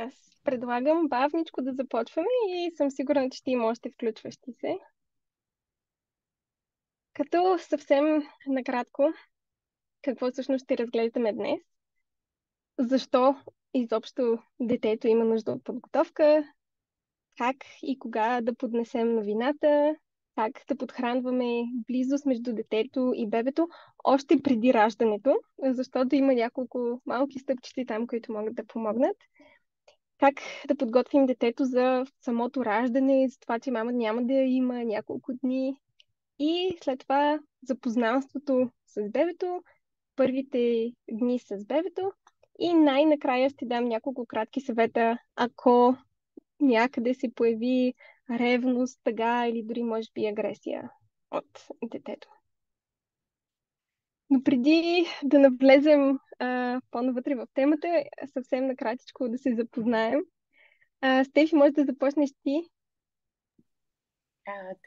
Аз предлагам бавничко да започваме и съм сигурна, че ще има още включващи се. Като съвсем накратко, какво всъщност ще разглеждаме днес? Защо изобщо детето има нужда от подготовка? Как и кога да поднесем новината? Как да подхранваме близост между детето и бебето още преди раждането, защото има няколко малки стъпчици там, които могат да помогнат. Как да подготвим детето за самото раждане, за това, че мама няма да я има няколко дни и след това запознанството с бебето, първите дни с бебето и най-накрая ще дам няколко кратки съвета, ако някъде се появи ревност, тъга или дори може би агресия от детето. Но преди да навлезем по-навътре в темата, съвсем накратичко да се запознаем. Стефи, може да започнеш ти.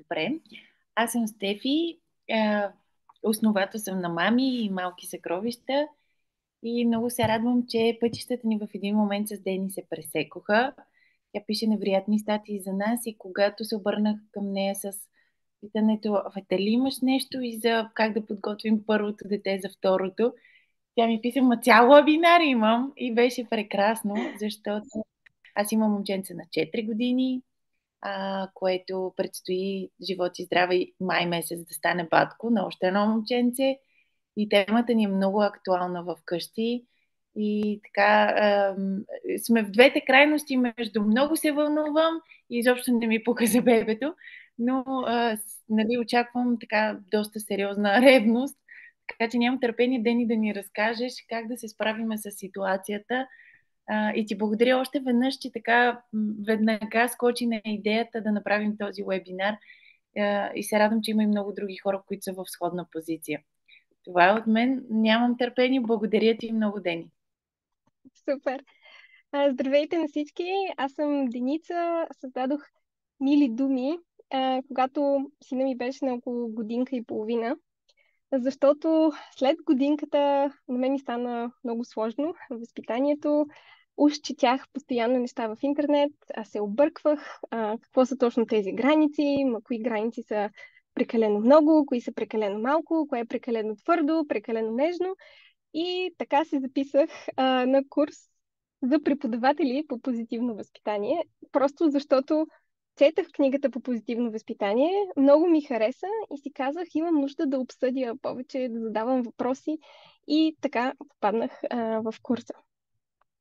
Добре. Аз съм Стефи. Основател съм на Мами и Малки съкровища. И много се радвам, че пътищата ни в един момент с Дени се пресекоха. Тя пише невероятни статии за нас и когато се обърнах към нея с питането, дали имаш нещо и за как да подготвим първото дете за второто, тя ми писа, цял вебинар имам и беше прекрасно, защото аз имам момченце на 4 години, което предстои живот и здраве и май месец да стане батко на още едно момченце. И темата ни е много актуална в къщи. И така, сме в двете крайности между много се вълнувам и изобщо не ми пука за бебето, но нали, очаквам така доста сериозна ревност, така че нямам търпение, Дени, да ни разкажеш как да се справим с ситуацията. И ти благодаря още веднъж, че така веднага скочи на идеята да направим този вебинар. И се радвам, че има и много други хора, които са в сходна позиция. Това е от мен. Нямам търпение. Благодаря ти много, Дени. Супер! Здравейте на всички! Аз съм Деница. Създадох Мили думи, когато сина ми беше на около годинка и половина. Защото след годинката на мен ми стана много сложно възпитанието. Уж четях постоянно неща в интернет, аз се обърквах какво са точно тези граници, кои граници са прекалено много, кои са прекалено малко, кое е прекалено твърдо, прекалено нежно. И така се записах на курс за преподаватели по позитивно възпитание, просто защото четах книгата по позитивно възпитание, много ми хареса и си казах, имам нужда да обсъдя повече, да задавам въпроси и така попаднах в курса.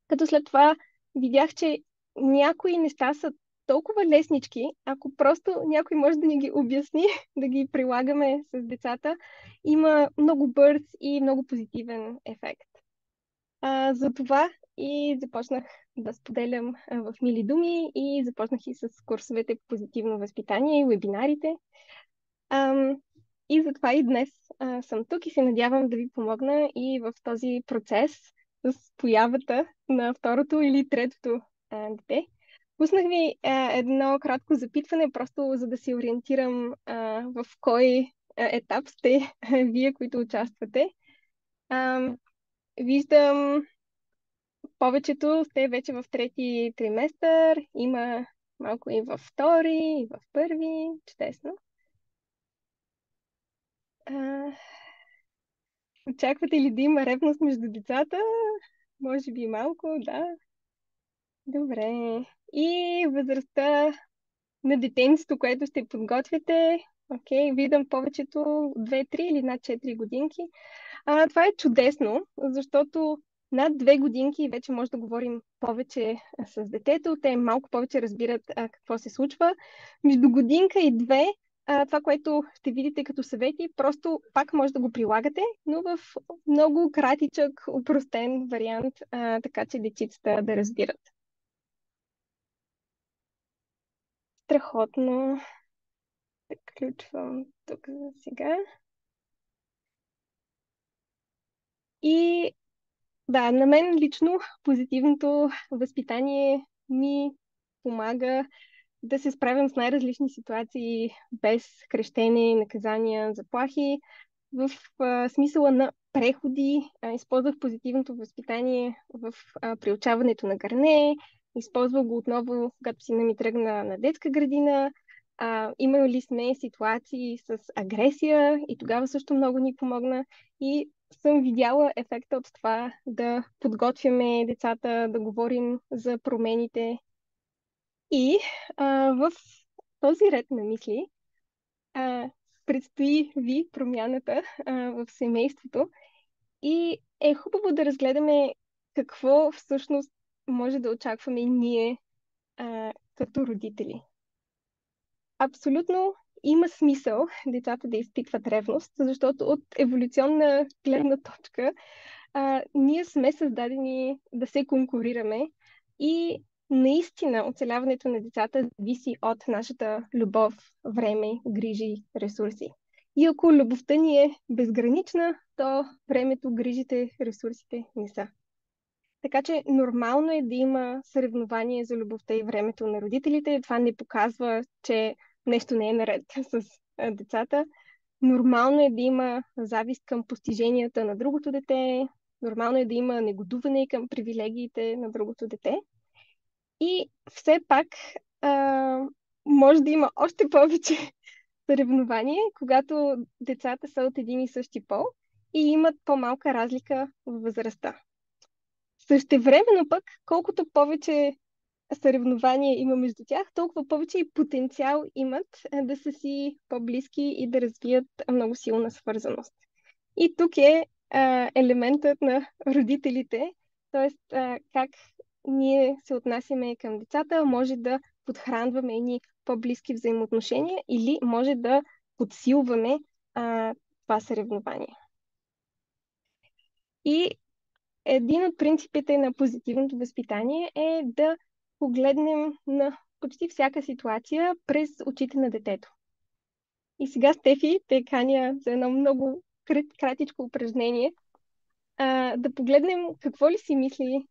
Като след това видях, че някои неща са толкова леснички, ако просто някой може да ни ги обясни, да ги прилагаме с децата, има много бърз и много позитивен ефект. За това и започнах да споделям в мили думи и започнах и с курсовете по позитивно възпитание и вебинарите. И затова и днес съм тук и се надявам да ви помогна и в този процес с появата на второто или третото дете. Пуснах ви едно кратко запитване, просто за да се ориентирам в кой етап сте вие, които участвате. Виждам, повечето сте вече в трети триместър, има малко и във втори, и в първи. Чудесно. А, Очаквате ли да има ревност между децата? Може би малко, да. Добре. И възрастта на детенцето, което ще подготвите. Окей, виждам повечето 2-3 или над 4 годинки. Това е чудесно, защото над 2 годинки вече може да говорим повече с детето. Те малко повече разбират какво се случва. Между годинка и две, това, което ще видите като съвети, просто пак може да го прилагате, но в много кратичък, упростен вариант, така че децицата да разбират. Страхотно. Приключвам тук за сега. И да, на мен лично позитивното възпитание ми помага да се справям с най-различни ситуации без крещене, наказания, заплахи. В смисъла на преходи използвах позитивното възпитание в приучаването на гърне, използвал го отново, когато сина ми тръгна на детска градина. Имали ли сме ситуации с агресия и тогава също много ни помогна. И съм видяла ефекта от това да подготвяме децата, да говорим за промените. И в този ред на мисли предстои ви промяната в семейството и е хубаво да разгледаме какво всъщност може да очакваме и ние като родители. Абсолютно има смисъл децата да изпитват ревност, защото от еволюционна гледна точка ние сме създадени да се конкурираме и наистина оцеляването на децата зависи от нашата любов, време, грижи, ресурси. И ако любовта ни е безгранична, то времето, грижите, ресурсите не са. Така че нормално е да има съревнование за любовта и времето на родителите. Това не показва, че нещо не е наред с децата. Нормално е да има завист към постиженията на другото дете. Нормално е да има негодуване към привилегиите на другото дете. И все пак може да има още повече съревнование, когато децата са от един и същи пол и имат по-малка разлика в възрастта. Същевременно пък, колкото повече съревнования има между тях, толкова повече и потенциал имат да са си по-близки и да развият много силна свързаност. И тук е елементът на родителите, т.е. как ние се отнасяме към децата, може да подхранваме едни по-близки взаимоотношения или може да подсилваме това съревнование. И един от принципите на позитивното възпитание е да погледнем на почти всяка ситуация през очите на детето. И сега, Стефи, те каня за едно много кратичко упражнение да погледнем какво ли си мисли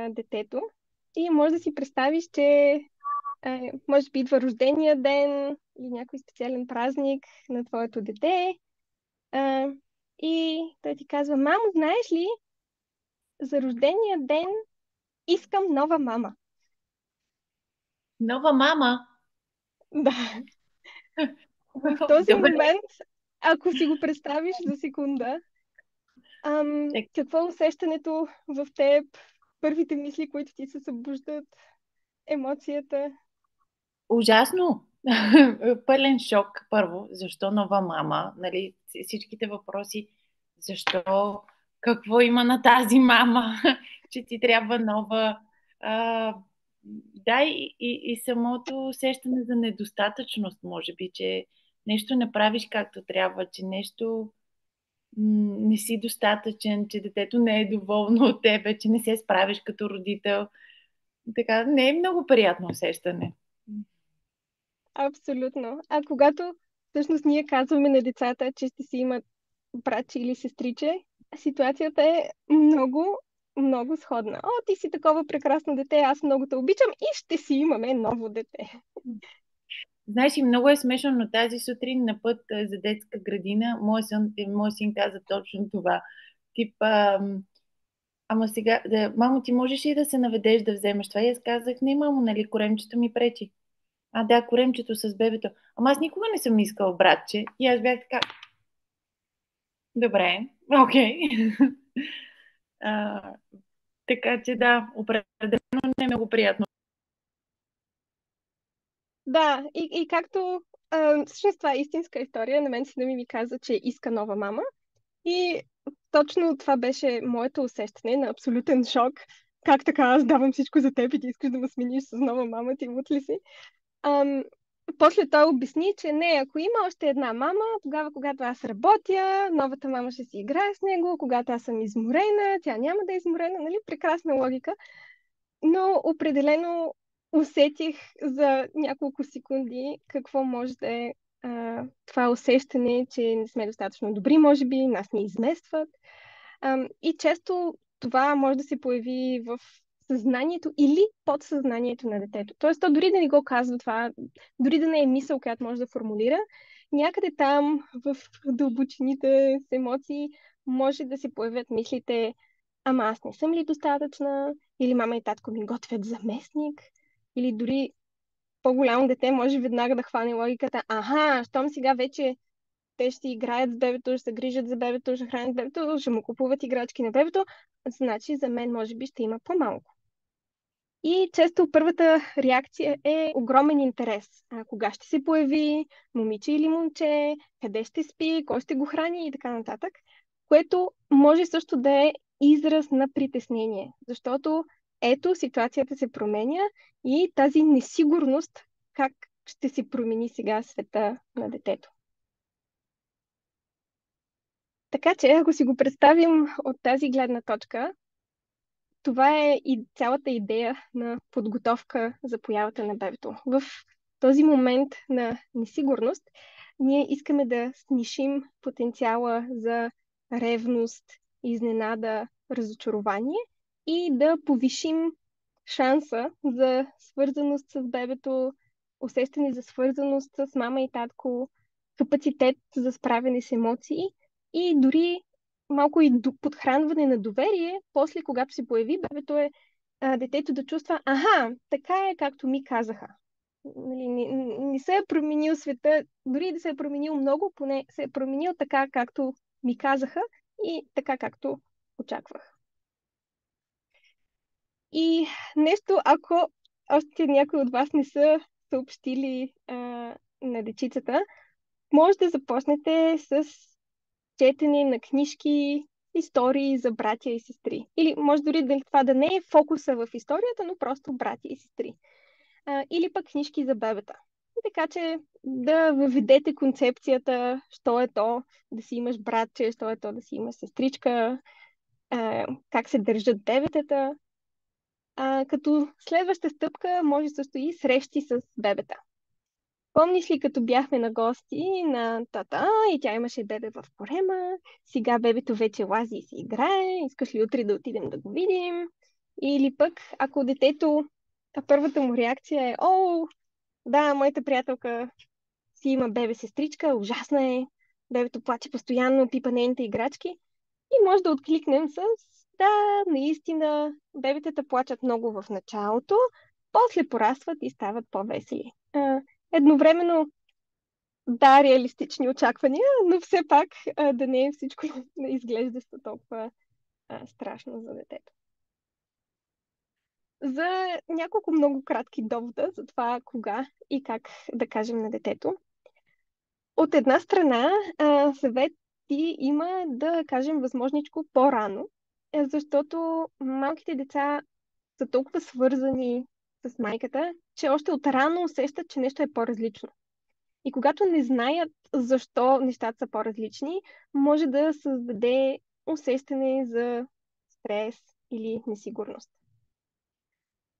детето и може да си представиш, че може би идва рождения ден или някой специален празник на твоето дете и той ти казва: мамо, знаеш ли, за рождения ден искам нова мама. Нова мама? Да. В този Добре. момент, ако си го представиш за секунда, какво е усещането в теб, първите мисли, които ти се събуждат, емоцията? Ужасно! Пълен шок първо. Защо нова мама? Нали, всичките въпроси. Защо? Какво има на тази мама? Че ти трябва нова. А, да, и самото усещане за недостатъчност, може би, че нещо не правиш както трябва, че нещо не си достатъчен, че детето не е доволно от тебе, че не се справиш като родител. Така, не е много приятно усещане. Абсолютно. А когато всъщност ние казваме на децата, че ще си имат братче или сестриче, ситуацията е много, много сходна. О, ти си такова прекрасно дете, аз много те обичам и ще си имаме ново дете. Знаеш, и много е смешно, но тази сутрин на път за детска градина, моят син каза точно това. Тип, ама сега, мамо, ти можеш ли да се наведеш да вземеш това? И аз казах: не, мамо, нали, коремчето ми пречи. А, да, коремчето с бебето. Ама аз никога не съм искал братче. И аз бях така: добре, окей. А, така че да, определено не е много приятно. Да, и както всъщност това е истинска история, на мен сина ми каза, че иска нова мама. И точно това беше моето усещане на абсолютен шок. Как така, аз давам всичко за теб и ти искаш да ме смениш с нова мама, ти лут ли си? Ам, После той обясни, че не, ако има още една мама, тогава когато аз работя, новата мама ще си играе с него, когато аз съм изморена, тя няма да е изморена, нали? Прекрасна логика. Но определено усетих за няколко секунди какво може да е това усещане, че не сме достатъчно добри, може би, нас ни изместват. И често това може да се появи в съзнанието или подсъзнанието на детето. Тоест, то дори да не го казва това, дори да не е мисъл, която може да формулира, някъде там, в дълбочините с емоции, може да се появят мислите: ама аз не съм ли достатъчна? или мама и татко ми готвят заместник, или дори по-голямо дете може веднага да хване логиката. Аха, щом сега вече те ще играят с бебето, ще се грижат за бебето, ще хранят бебето, ще му купуват играчки на бебето, значи за мен може би ще има по-малко. И често първата реакция е огромен интерес. Кога ще се появи, момиче или момче, къде ще спи, кой ще го храни и така нататък. Което може също да е израз на притеснение. Защото ето ситуацията се променя и тази несигурност как ще се промени сега света на детето. Така че, ако си го представим от тази гледна точка, това е и цялата идея на подготовка за появата на бебето. В този момент на несигурност ние искаме да снишим потенциала за ревност, изненада, разочарование и да повишим шанса за свързаност с бебето, усещане за свързаност с мама и татко, капацитет за справяне с емоции и дори малко и подхранване на доверие, после когато се появи бебето детето да чувства, аха, така е както ми казаха. Нали, не се е променил света, дори да се е променил много, поне се е променил така както ми казаха и така както очаквах. И нещо, ако още някой от вас не са съобщили на дечицата, може да започнете с четене на книжки, истории за братя и сестри. Или може дори това да не е фокуса в историята, но просто братя и сестри. Или пък книжки за бебета. И така че да въведете концепцията, що е то да си имаш братче, що е то да си имаш сестричка, как се държат бебетата. Като следваща стъпка може също и срещи с бебета. Помниш ли, като бяхме на гости на тата и тя имаше бебе в корема, сега бебето вече лази и си играе, искаш ли утре да отидем да го видим? Или пък, ако детето, първата му реакция е, о, да, моята приятелка си има бебе-сестричка, ужасна е, бебето плаче постоянно, пипа нейните играчки, и може да откликнем с, да, наистина, бебетата плачат много в началото, после порастват и стават по-весели. Едновременно, да, реалистични очаквания, но все пак да не е всичко да изглеждащо толкова страшно за детето. За няколко много кратки довода за това кога и как да кажем на детето. От една страна, съвети има да кажем възможничко по-рано, защото малките деца са толкова свързани с майката, че още от рано усещат, че нещо е по-различно. И когато не знаят защо нещата са по-различни, може да създаде усещане за стрес или несигурност.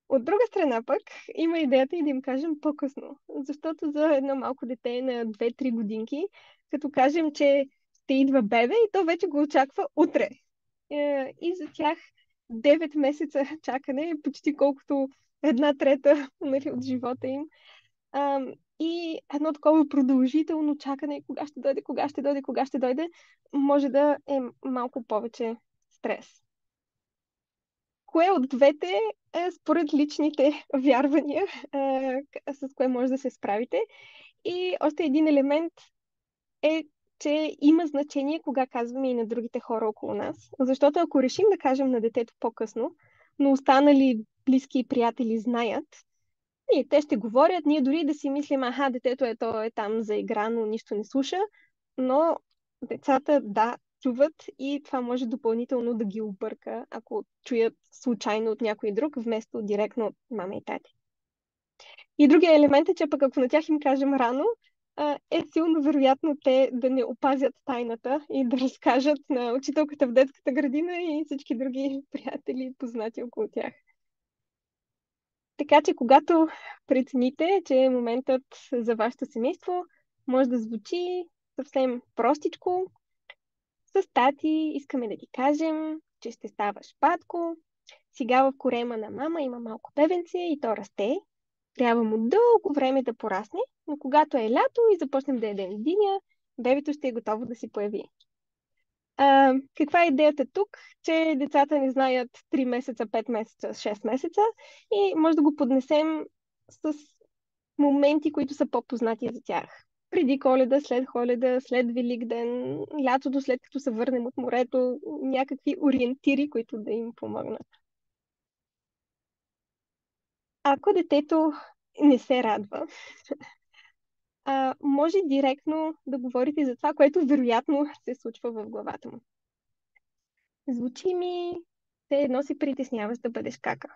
От друга страна пък има идеята и да им кажем по-късно, защото за едно малко дете на 2-3 годинки, като кажем, че ще идва бебе и то вече го очаква утре. И за тях 9 месеца чакане е почти колкото 1/3 нали, от живота им. И едно такова продължително чакане, кога ще дойде, кога ще дойде, кога ще дойде, може да е малко повече стрес. Кое от двете е според личните вярвания, с кое може да се справите? И още един елемент е, че има значение кога казваме и на другите хора около нас. Защото ако решим да кажем на детето по-късно, но останали близки и приятели знаят, и те ще говорят, ние дори да си мислим, аха, детето то е там за игра, но нищо не слуша, но децата, да, чуват и това може допълнително да ги обърка, ако чуят случайно от някой друг, вместо директно от мама и тати. И другия елемент е, че пък ако на тях им кажем рано, е силно вероятно те да не опазят тайната и да разкажат на учителката в детската градина и всички други приятели и познати около тях. Така че, когато прецените, че е моментът за вашето семейство, може да звучи съвсем простичко. С тати искаме да ти кажем, че ще ставаш батко. Сега в корема на мама има малко бебенце и то расте. Трябва му дълго време да порасне, но когато е лято и започнем да ядем диня, бебето ще е готово да си появи. Каква е идеята тук? Че децата не знаят 3 месеца, 5 месеца, 6 месеца и може да го поднесем с моменти, които са по-познати за тях. Преди Коледа, след Великден, лятото, след като се върнем от морето, някакви ориентири, които да им помогнат. Ако детето не се радва, може директно да говорите за това, което вероятно се случва в главата му. Звучи ми, все едно се притесняваш да бъдеш кака.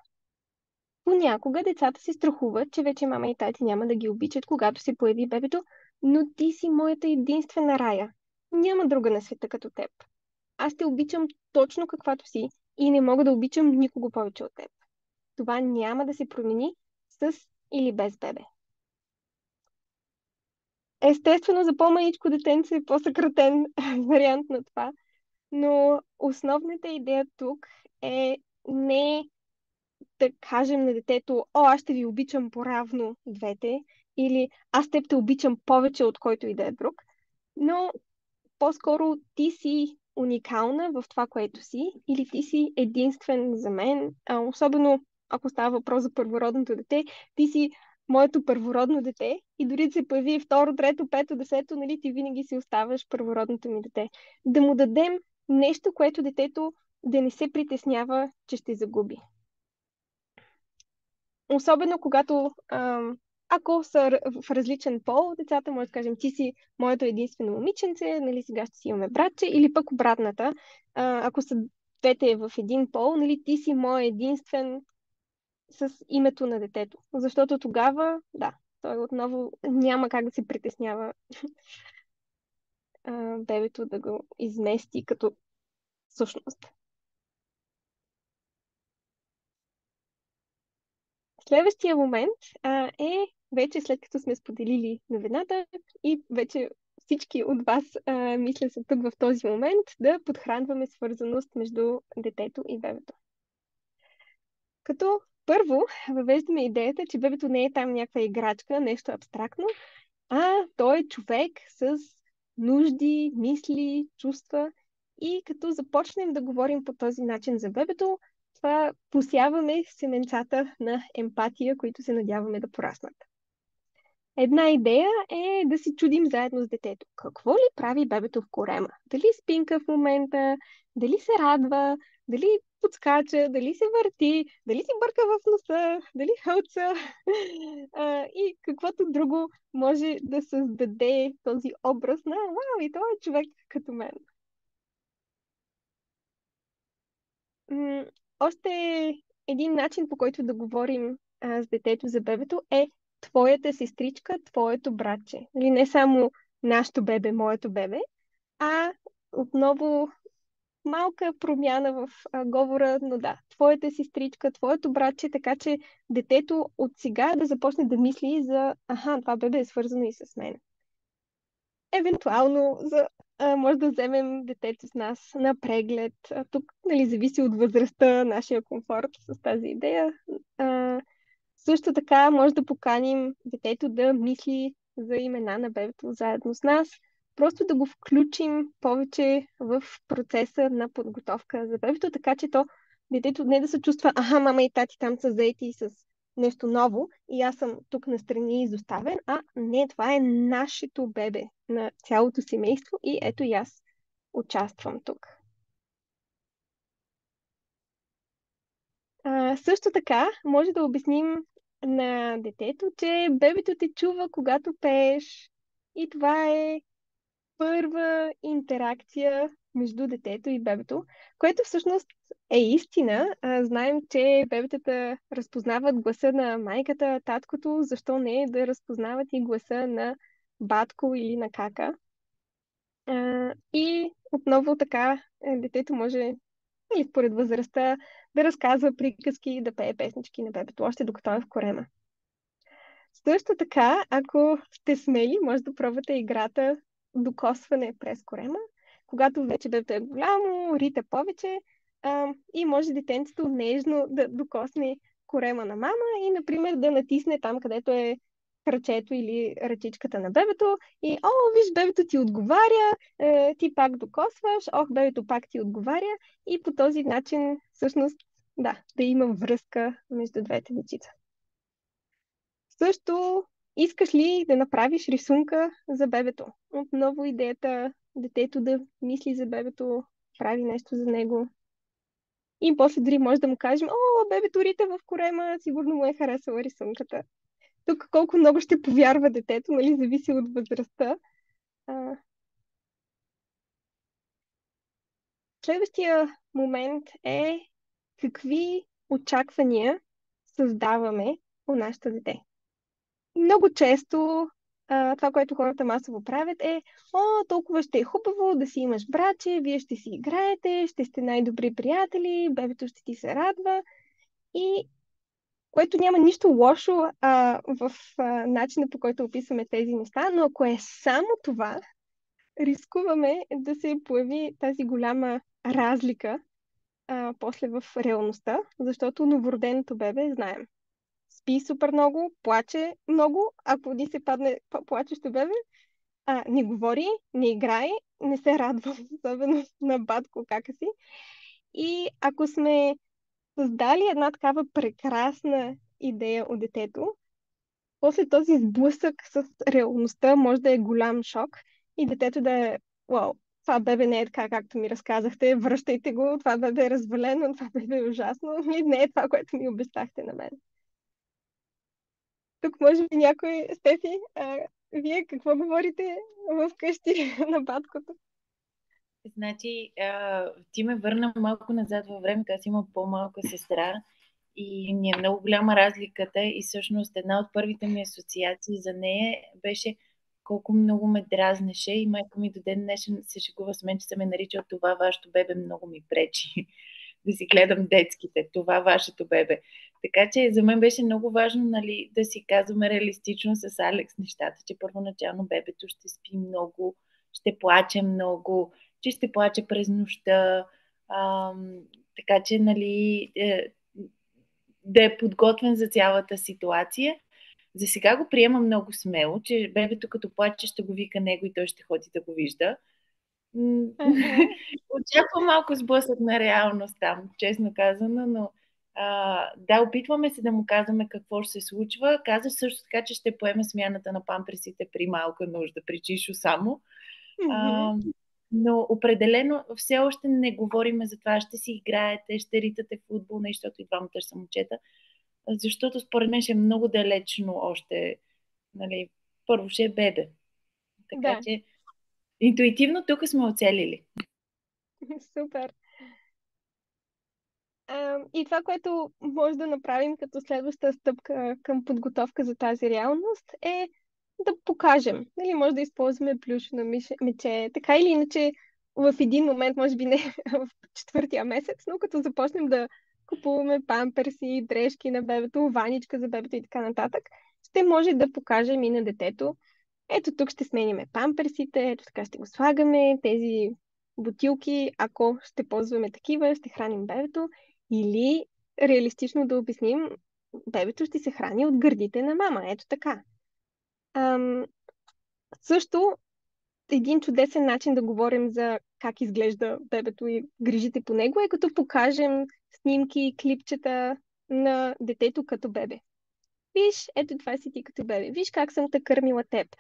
Понякога децата се страхуват, че вече мама и тати няма да ги обичат, когато се появи бебето, но ти си моята единствена Рая. Няма друга на света като теб. Аз те обичам точно каквато си и не мога да обичам никого повече от теб. Това няма да се промени с или без бебе. Естествено, за по-маличко детенце е по-съкратен вариант на това, но основната идея тук е не да кажем на детето: о, аз ще ви обичам поравно двете, или аз теб те обичам повече от който и да е друг, но по-скоро ти си уникална в това, което си, или ти си единствен за мен, особено ако става въпрос за първородното дете, ти си моето първородно дете и дори да се появи второ, трето, пето, десето, нали, ти винаги си оставаш първородното ми дете. Да му дадем нещо, което детето да не се притеснява, че ще загуби. Особено когато, ако са в различен пол, децата може да кажем: ти си моето единствено момиченце, нали, сега ще си имаме братче, или пък обратната. Ако са двете в един пол, нали, ти си мой единствен с името на детето. Защото тогава, да, той отново няма как да се притеснява бебето да го измести като същност. Следващия момент е вече след като сме споделили новината и вече всички от вас, мисля, са тук в този момент, да подхранваме свързаност между детето и бебето. Като първо въвеждаме идеята, че бебето не е там някаква играчка, нещо абстрактно, а той е човек с нужди, мисли, чувства. И като започнем да говорим по този начин за бебето, това посяваме семенцата на емпатия, които се надяваме да пораснат. Една идея е да си чудим заедно с детето. Какво ли прави бебето в корема? Дали спинка в момента, дали се радва, дали подскача, дали се върти, дали си бърка в носа, дали хълца и каквото друго може да създаде този образ на: вау, и това е човек като мен. Още един начин, по който да говорим с детето за бебето, е твоята сестричка, твоето братче. Нали, не само нашето бебе, моето бебе, а отново малка промяна в говора, но да, твоята сестричка, твоето братче, така че детето от сега да започне да мисли за: аха, това бебе е свързано и с мен. Евентуално може да вземем детето с нас на преглед. Тук, нали, зависи от възрастта, нашия комфорт с тази идея. Също така може да поканим детето да мисли за имена на бебето заедно с нас. Просто да го включим повече в процеса на подготовка за бебето, така че детето не да се чувства: аха, мама и тати там са заети с нещо ново и аз съм тук настрани изоставен, а не, това е нашето бебе на цялото семейство и ето и аз участвам тук. Също така, може да обясним на детето, че бебето те чува, когато пееш, и това е първа интеракция между детето и бебето, което всъщност е истина. Знаем, че бебетата разпознават гласа на майката, таткото, защо не да разпознават и гласа на батко или на кака. И отново така детето може, или според възрастта, да разказва приказки, да пее песнички на бебето, още докато е в корема. Също така, ако сте смели, може да пробвате играта докосване през корема, когато вече бебето е голямо, рита повече, и може детенцето нежно да докосне корема на мама и, например, да натисне там, където е крачето или ръчичката на бебето и, виж, бебето ти отговаря, ти пак докосваш, бебето пак ти отговаря и по този начин, всъщност, да има връзка между двете дечица. Също, искаш ли да направиш рисунка за бебето? Отново идеята детето да мисли за бебето, прави нещо за него. И после дори може да му кажем, бебето рита в корема, сигурно му е харесала рисунката. Тук колко много ще повярва детето, нали, зависи от възрастта. Следващия момент е какви очаквания създаваме у нашето дете. Много често това, което хората масово правят е, толкова ще е хубаво да си имаш братче, вие ще си играете, ще сте най-добри приятели, бебето ще ти се радва. И което няма нищо лошо в начина, по който описваме тези неща, но ако е само това, рискуваме да се появи тази голяма разлика после в реалността, защото новороденото бебе, знаем, спи супер много, плаче много, ако ни се падне плачещо бебе, не говори, не играе, не се радва, особено на батко кака си. И ако сме създали една такава прекрасна идея от детето, после този сблъсък с реалността може да е голям шок и детето да е, вау, това бебе не е така, както ми разказахте, връщайте го, това бебе е развалено, това бебе е ужасно, и не е това, което ми обещахте на мен. Тук може би някой, Стефи, вие какво говорите в къщи на баткото? Значи, ти ме върна малко назад във времето. Аз имам по-малка сестра и ни е много голяма разликата и всъщност една от първите ми асоциации за нея беше колко много ме дразнеше и майка ми до ден днешен се шегува с мен, че се ме нарича това вашето бебе много ми пречи да си гледам детските, това вашето бебе. Така че за мен беше много важно, нали, да си казваме реалистично с Алекс нещата, че първоначално бебето ще спи много, ще плаче много, че ще плаче през нощта, така че, нали, да е подготвен за цялата ситуация. За сега го приема много смело, че бебето като плаче ще го вика него и той ще ходи да го вижда. Ага. Очаквам малко сблъсък на реалност там, честно казано, но да, опитваме се да му казваме какво ще се случва. Каза също така, че ще поеме смяната на памперсите при малка нужда, при чишо само. А, но определено все още не говориме за това. Ще си играете, ще ритате футбол, защото и двамата ще са момчета. Защото според мен ще е много далечно още. Нали, първо ще е бебе. Така Да, че интуитивно тук сме оцелили. супер. И това, което може да направим като следваща стъпка към подготовка за тази реалност е да покажем. Нали, може да използваме плюшено мече. Така или иначе, в един момент, може би не в четвъртия месец, но като започнем да купуваме памперси, дрежки на бебето, ваничка за бебето и така нататък, ще може да покажем и на детето. Ето тук ще смениме памперсите, ето така ще го слагаме, тези бутилки, ако ще ползваме такива, ще храним бебето. Или реалистично да обясним, бебето ще се храни от гърдите на мама. Ето така. Ам, също един чудесен начин да говорим за как изглежда бебето и грижите по него е като покажем снимки, клипчета на детето като бебе. Виж, ето това си ти като бебе. Виж как съм те кърмила теб.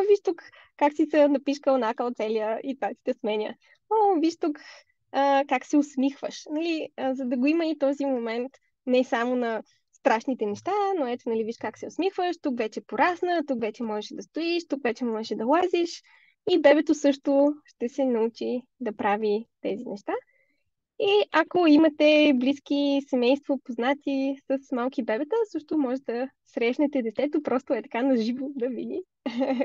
Виж тук как си се напишкал накал целия и това си те сменя. Виж тук как се усмихваш. Нали, за да го има и този момент не само на страшните неща, но ето, нали, виж как се усмихваш, тук вече порасна, тук вече можеш да стоиш, тук вече можеш да лазиш. И бебето също ще се научи да прави тези неща. И ако имате близки семейство, познати с малки бебета, също може да срещнете детето, просто е така наживо да види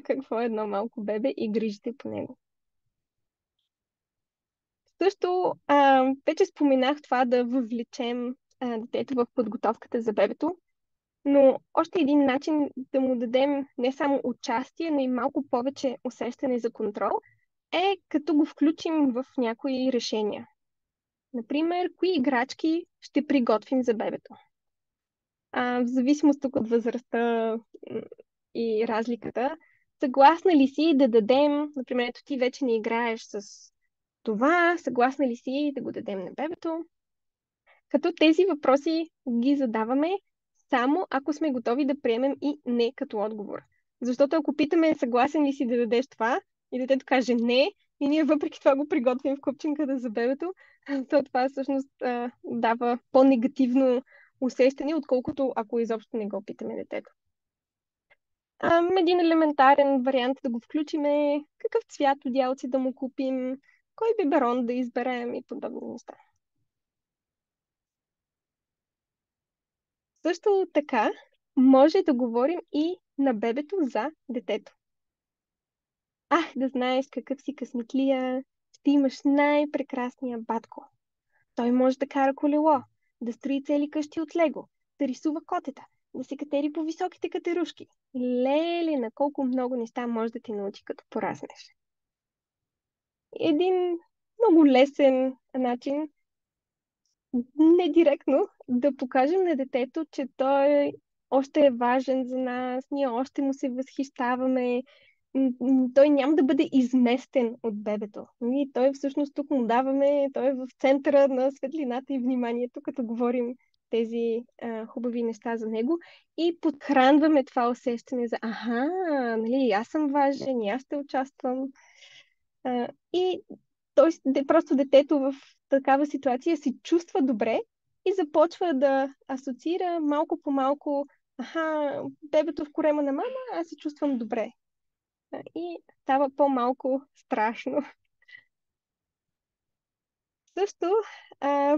какво е едно малко бебе и грижите по него. Също вече споменах това да въвлечем детето в подготовката за бебето, но още един начин да му дадем не само участие, но и малко повече усещане за контрол е като го включим в някои решения. Например, кои играчки ще приготвим за бебето. В зависимост тук от възрастта, и разликата. Съгласна ли си да дадем, например, ето ти вече не играеш с това, съгласна ли си да го дадем на бебето? Като тези въпроси ги задаваме само ако сме готови да приемем и не като отговор. Защото ако питаме съгласен ли си да дадеш това и детето каже не, и ние въпреки това го приготвим в купчинката за бебето, то това всъщност дава по-негативно усещане, отколкото ако изобщо не го питаме детето. Един елементарен вариант да го включиме, какъв цвят одялце да му купим, кой биберон да изберем и подобни неща. Също така, може да говорим и на бебето за детето. Ах, да знаеш какъв си късметлия, ще имаш най-прекрасния батко. Той може да кара колело, да строи цели къщи от лего, да рисува котета, да се катери по високите катерушки. Леле, на колко много неща може да ти научи като пораснеш. Един много лесен начин, не директно, да покажем на детето, че той още е важен за нас, ние още му се възхищаваме, той няма да бъде изместен от бебето. Ние, той всъщност тук му даваме, той е в центъра на светлината и вниманието, като говорим тези хубави неща за него и подхранваме това усещане за аха, нали, аз съм важен, и аз ще участвам. И той, просто детето в такава ситуация се чувства добре и започва да асоциира малко по малко, аха, бебето в корема на мама, аз се чувствам добре. И става по-малко страшно. Също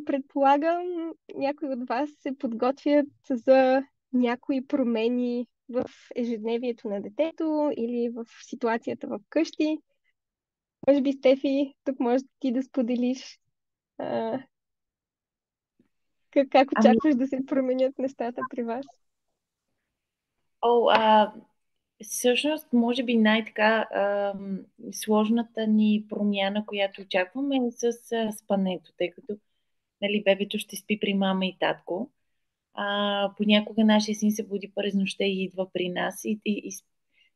предполагам, някои от вас се подготвят за някои промени в ежедневието на детето или в ситуацията в къщи. Може би, Стефи, тук може ти да споделиш а, как Ами, очакваш да се променят нещата при вас. о, а, всъщност, може би най-така сложната ни промяна, която очакваме е с спането, тъй като нали, бебето ще спи при мама и татко. Понякога нашия син се буди през нощта и идва при нас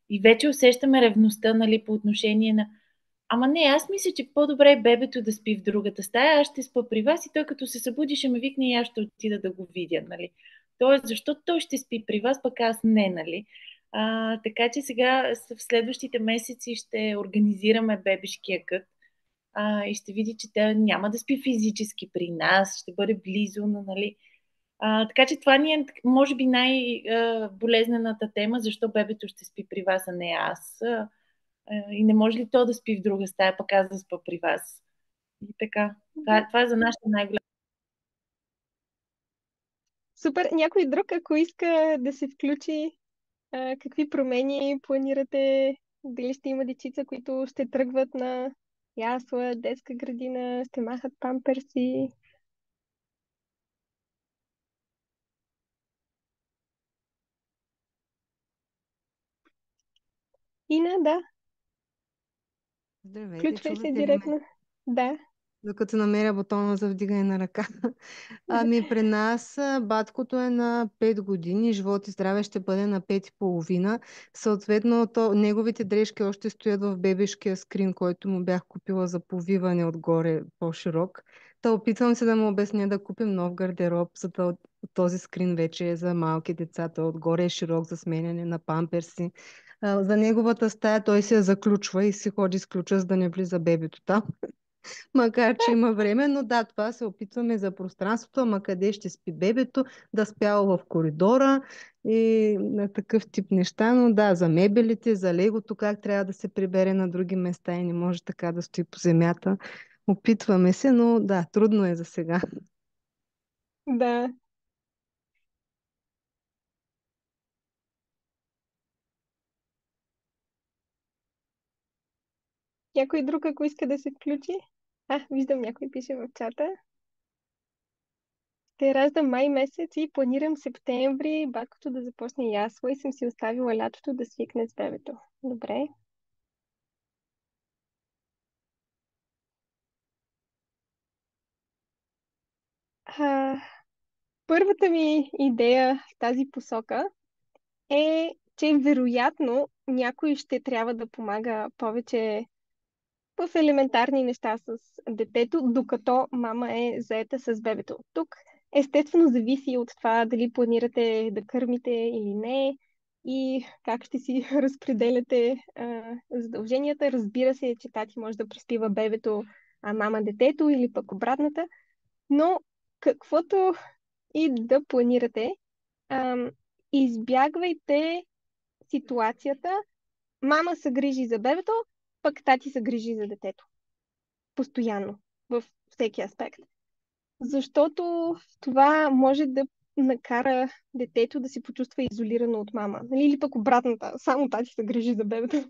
и вече усещаме ревността нали, по отношение на ама не, аз мисля, че по-добре е бебето да спи в другата стая, аз ще спа при вас и той като се събуди ще ме викне и аз ще отида да го видя, нали. Тоест, защо той ще спи при вас, пък аз не, нали. Така че сега в следващите месеци ще организираме бебешкия кът и ще види, че тя няма да спи физически при нас, ще бъде близо, но, нали. Така че това ни е, може би, най-болезнената тема, защо бебето ще спи при вас, а не аз. И не може ли то да спи в друга стая, пък аз да спа при вас? И така. Това е за нашата най-голяма. Супер. Някой друг, ако иска да се включи, какви промени планирате? Дали ще има дечица, които ще тръгват на ясла, детска градина, ще махат памперси? Ина, да, Здравейте, включвай се чувате ли ме? директно. Да. Докато намеря бутона за вдигане на ръка. Ами при нас баткото е на 5 години, живот и здраве ще бъде на 5 и половина. Съответно, неговите дрежки още стоят в бебешкия скрин, който му бях купила за повиване отгоре по-широк. Та опитвам се да му обясня да купим нов гардероб, за да този скрин вече е за малки деца. Той отгоре е широк за сменяне на памперси. За неговата стая той се заключва и си ходи с ключа, за да не влиза бебето там. Макар, че има време, но да, това се опитваме за пространството, ама къде ще спи бебето, да спяло в коридора и на такъв тип неща, но да, за мебелите, за легото, как трябва да се прибере на други места и не може така да стои по земята. Опитваме се, но да, трудно е за сега. Да. Някой друг, ако иска да се включи? Виждам някой пише в чата. Те раждам май месец и планирам септември баткото да започне ясла и съм си оставила лятото да свикне с бебето. Добре. А, Първата ми идея в тази посока е че вероятно някой ще трябва да помага повече в елементарни неща с детето, докато мама е заета с бебето. Тук естествено зависи от това дали планирате да кърмите или не и как ще си разпределяте задълженията. Разбира се, че тати може да преспива бебето, а мама детето или пък обратната, но каквото и да планирате, избягвайте ситуацията мама се грижи за бебето, пък тати се грижи за детето. Постоянно, във всеки аспект. Защото това може да накара детето да се почувства изолирано от мама. Нали? Или пък обратната, само тати се грижи за бебето.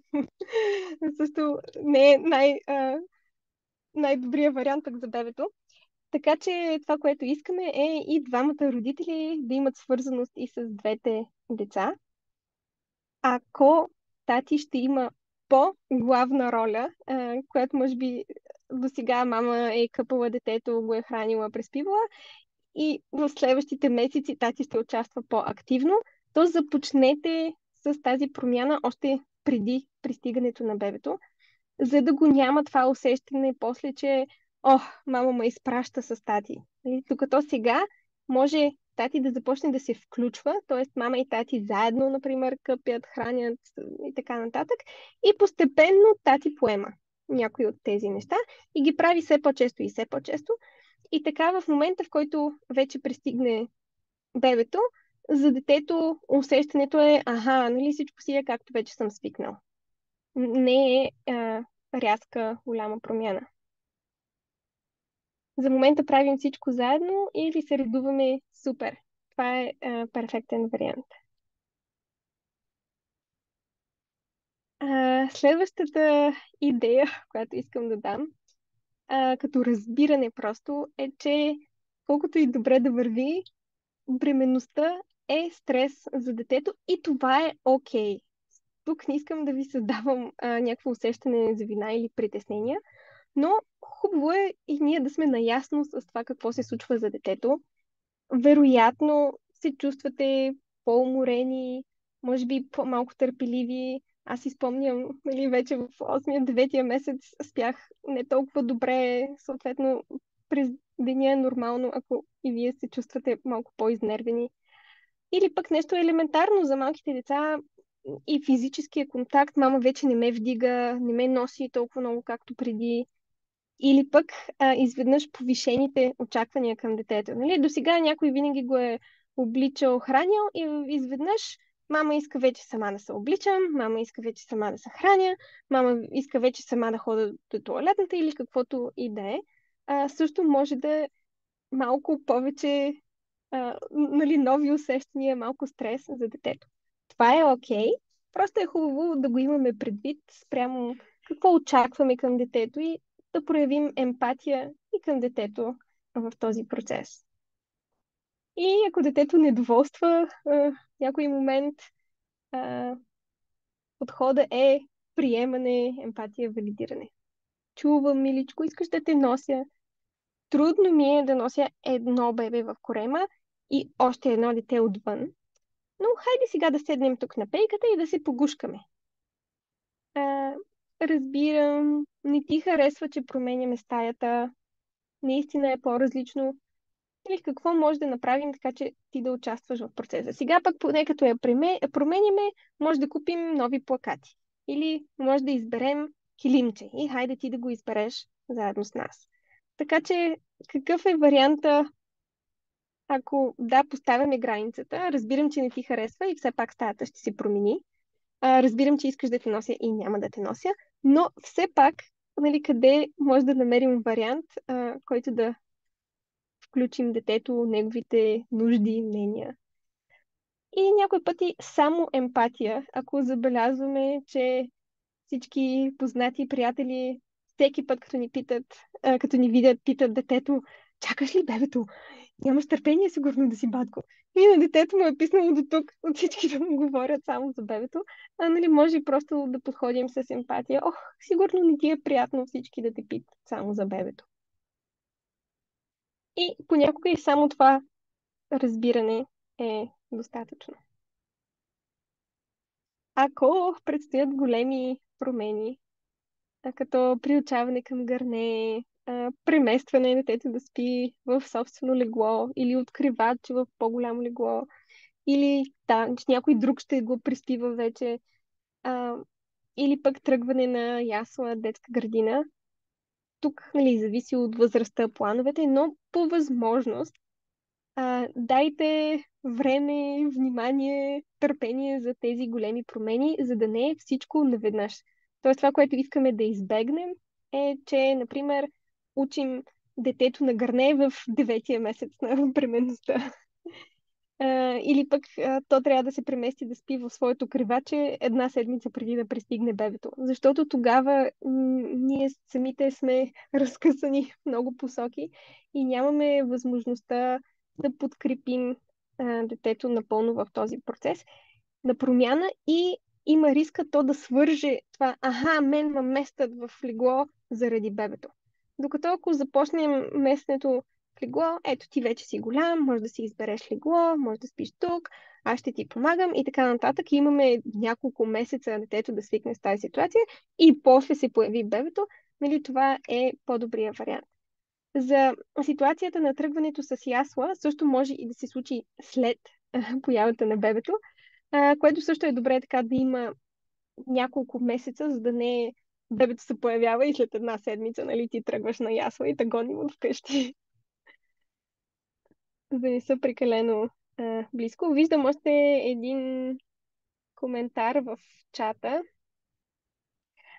Също не е най-добрият вариант пък за бебето. Така че това, което искаме е и двамата родители да имат свързаност и с двете деца. Ако тати ще има по-главна роля, която може би до сега мама е къпала детето, го е хранила, преспивала и в следващите месеци тати ще участва по-активно, то започнете с тази промяна още преди пристигането на бебето, за да го няма това усещане после, че мама ме изпраща с тати. И докато сега може тати да започне да се включва, т.е. мама и тати заедно, например, къпят, хранят и така нататък. И постепенно тати поема някои от тези неща и ги прави все по-често и все по-често. И така в момента, в който вече пристигне бебето, за детето усещането е, нали всичко си е както вече съм свикнал. Не е рязка, голяма промяна. За момента правим всичко заедно или се редуваме супер. Това е перфектен вариант. Следващата идея, която искам да дам, като разбиране просто, е, че колкото и добре да върви, бременността е стрес за детето и това е окей. Тук не искам да ви създавам някакво усещане за вина или притеснения, но хубаво е и ние да сме наясно с това какво се случва за детето. Вероятно се чувствате по-уморени, може би по-малко търпеливи. Аз си спомням, нали, вече в 8-9 месец спях не толкова добре, съответно през деня е нормално, ако и вие се чувствате малко по-изнервени. Или пък нещо елементарно за малките деца и физическия контакт. Мама вече не ме вдига, не ме носи толкова много, както преди. Или пък изведнъж повишените очаквания към детето. Нали? До сега някой винаги го е обличал, хранял и изведнъж мама иска вече сама да се обличам, мама иска вече сама да се храня, мама иска вече сама да хода до тоалетната или каквото и да е. Също може да е малко повече нали, нови усещания, малко стрес за детето. Това е окей. Просто е хубаво да го имаме предвид спрямо какво очакваме към детето и да проявим емпатия и към детето в този процес. И ако детето недоволства някой момент, подхода е приемане, емпатия, валидиране. Чувам, миличко, искаш да те нося. Трудно ми е да нося едно бебе в корема и още едно дете отвън. Но хайде сега да седнем тук на пейката и да се погушкаме. Разбирам, не ти харесва, че променяме стаята. Наистина е по-различно. Или какво може да направим така, че ти да участваш в процеса. Сега пък, поне като я променяме, може да купим нови плакати. Или може да изберем килимче. И хайде ти да го избереш заедно с нас. Така че, какъв е варианта, ако да, поставяме границата, разбирам, че не ти харесва и все пак стаята ще се промени. Разбирам, че искаш да те нося и няма да те нося, но все пак, нали, къде може да намерим вариант, който да включим детето, неговите нужди, мнения. И някои пъти само емпатия, ако забелязваме, че всички познати приятели всеки път, като ни питат, като ни видят, питат детето, чакаш ли бебето? Нямаш търпение, сигурно да си батко. И на детето му е писнало до тук, от всички да му говорят само за бебето. Нали, може просто да подходим с емпатия. Сигурно не ти е приятно всички да те питат само за бебето. И понякога и само това разбиране е достатъчно. ако предстоят големи промени, като приучаване към гърне, преместване на детето да спи в собствено легло или откривач в по-голямо легло, или да, че някой друг ще го приспива вече, а, или пък тръгване на ясла, детска градина. Тук, нали, зависи от възрастта, плановете, но по възможност дайте време, внимание, търпение за тези големи промени, за да не е всичко наведнъж. Тоест, това, което искаме да избегнем, е, че, например, учим детето на гърне в 9-тия месец на бременността. Или пък то трябва да се премести да спи в своето криваче една седмица преди да пристигне бебето. Защото тогава ние самите сме разкъсани в много посоки и нямаме възможността да подкрепим детето напълно в този процес на промяна и има риска то да свърже това, мен ме местят в легло заради бебето. Докато ако започнем местенето в легло, ето ти вече си голям, може да си избереш легло, може да спиш тук, аз ще ти помагам и така нататък. И имаме няколко месеца детето да свикне с тази ситуация и после се появи бебето, нали, това е по-добрия вариант. За ситуацията на тръгването с ясла също може и да се случи след появата на бебето, което също е добре така да има няколко месеца, за да не бебето се появява и след една седмица, нали, ти тръгваш на ясла и те гоним от вкъщи. За да не са прекалено близко. Виждам още един коментар в чата.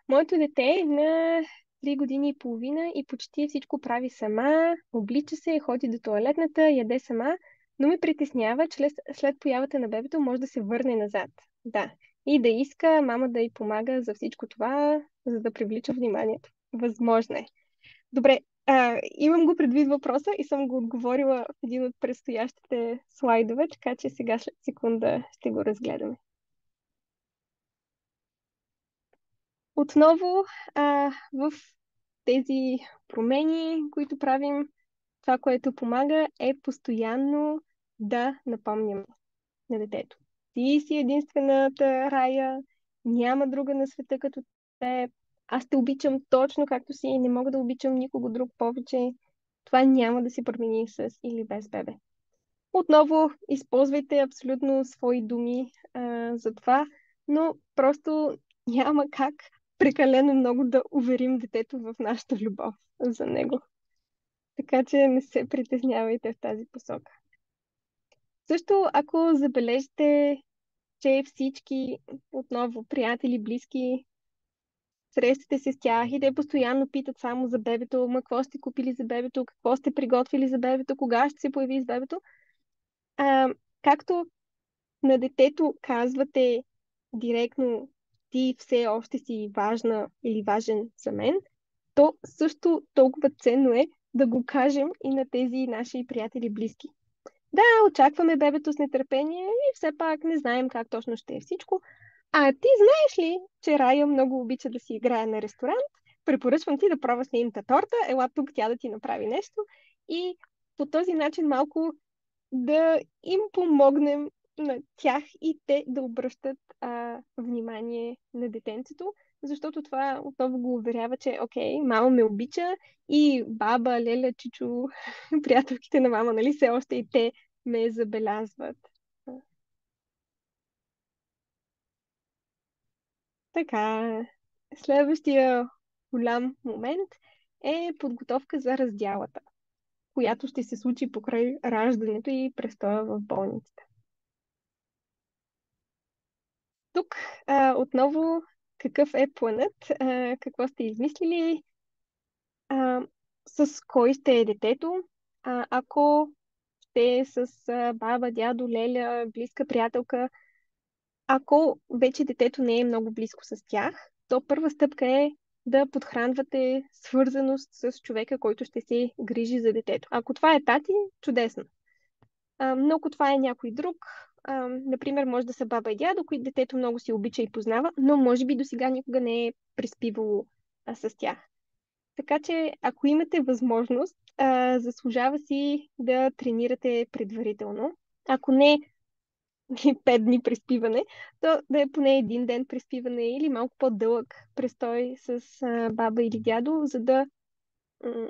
Моето дете е на 3 години и половина и почти всичко прави сама, облича се, ходи до тоалетната, яде сама, но ме притеснява, че след появата на бебето може да се върне назад. Да. И да иска мама да й помага за всичко това, за да привлича вниманието. Възможно е. Добре, имам го предвид въпроса и съм го отговорила в един от предстоящите слайдове, така че сега след секунда ще го разгледаме. Отново, в тези промени, които правим, това, което помага, е постоянно да напомняме на детето. Ти си единствената Рая, няма друга на света като теб. Аз те обичам точно както си и не мога да обичам никого друг повече. Това няма да се промени с или без бебе. Отново използвайте абсолютно свои думи за това, но просто няма как прекалено много да уверим детето в нашата любов за него. Така че не се притеснявайте в тази посока. Също, ако забележите, че всички, отново, приятели, близки, срещате се с тях и те постоянно питат само за бебето, какво сте купили за бебето, какво сте приготвили за бебето, кога ще се появи с бебето. Както на детето казвате директно, ти все още си важна или важен за мен, то също толкова ценно е да го кажем и на тези наши приятели близки. Да, очакваме бебето с нетърпение и все пак не знаем как точно ще е всичко. А ти знаеш ли, че Рая много обича да си играе на ресторант? Препоръчвам ти да пробваш нейната торта, ела тук тя да ти направи нещо и по този начин малко да им помогнем на тях и те да обръщат внимание на детенцето, защото това отново го уверява, че окей, мама ме обича и баба, леля, чичо, приятелките на мама, нали, все още и те ме забелязват. Така, следващия голям момент е подготовка за раздялата, която ще се случи покрай раждането и престоя в болницата. Тук отново какъв е планът, какво сте измислили, с кой ще е детето, ако ще е с баба, дядо, леля, близка приятелка, ако вече детето не е много близко с тях, то първа стъпка е да подхранвате свързаност с човека, който ще се грижи за детето. Ако това е тати, чудесно. Но ако това е някой друг, например, може да са баба и дядо, които детето много си обича и познава, но може би досега никога не е приспивало с тях. Така че, ако имате възможност, заслужава си да тренирате предварително. Ако не, 5 дни преспиване, то да е поне един ден преспиване или малко по-дълъг престой с баба или дядо, за да м,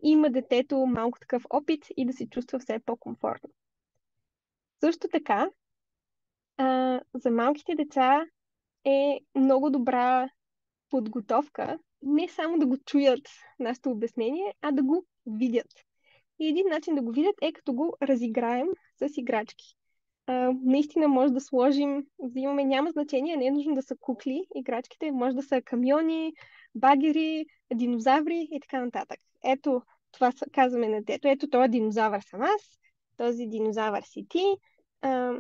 има детето малко такъв опит и да се чувства все по-комфортно. Също така, за малките деца е много добра подготовка, не само да го чуят нашето обяснение, а да го видят. И един начин да го видят е като го разиграем с играчки. Наистина може да сложим, да имаме, няма значение, не е нужно да са кукли, играчките, може да са камиони, багери, динозаври и така нататък. Ето, това казваме на детето. Ето, този динозавър съм аз, този динозавър си ти, а,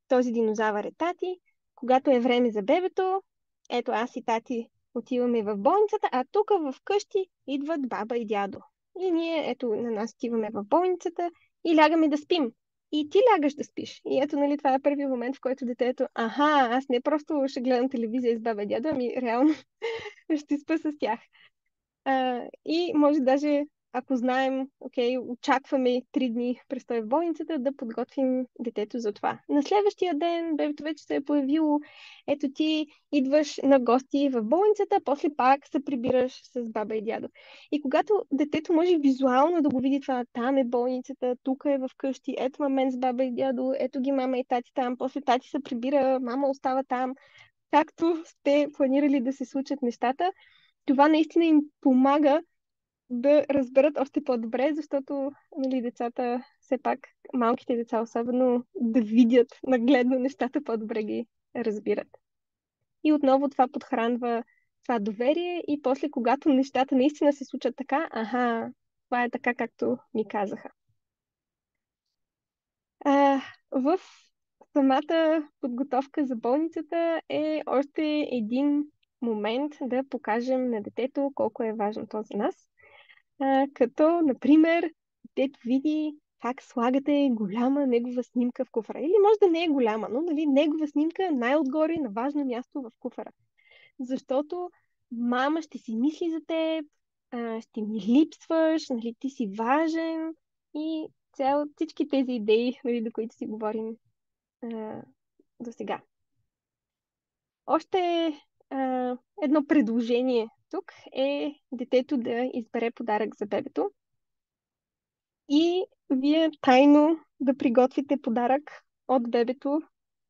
този динозавър е тати. Когато е време за бебето, ето аз и тати отиваме в болницата, а тук в къщи идват баба и дядо. И ние, ето, на нас отиваме в болницата и лягаме да спим. И ти лягаш да спиш. И ето, нали, това е първият момент, в който детето, аз не просто ще гледам телевизия с баба и дядо, ами реално ще спа с тях. И може даже, ако знаем, окей, очакваме 3 дни престой в болницата, да подготвим детето за това. На следващия ден бебето вече се е появило. Ето ти идваш на гости в болницата, после пак се прибираш с баба и дядо. И когато детето може визуално да го види това, там е болницата, тук е в къщи, ето мен с баба и дядо, ето ги мама и тати там, после тати се прибира, мама остава там, както сте планирали да се случат нещата, това наистина им помага да разберат още по-добре, защото, нали, децата, все пак, малките деца особено, да видят нагледно нещата, по-добре ги разбират. И отново това подхранва това доверие и после, когато нещата наистина се случат така, това е така, както ми казаха. В самата подготовка за болницата е още един момент да покажем на детето колко е важно то за нас. Като, например, детето види как слагате голяма негова снимка в куфара. Или може да не е голяма, но нали, негова снимка най-отгоре на важно място в куфара. Защото мама ще си мисли за теб, ще ми липсваш, нали, ти си важен и всички тези идеи, нали, до които си говорим до сега. Още едно предложение тук е детето да избере подарък за бебето и вие тайно да приготвите подарък от бебето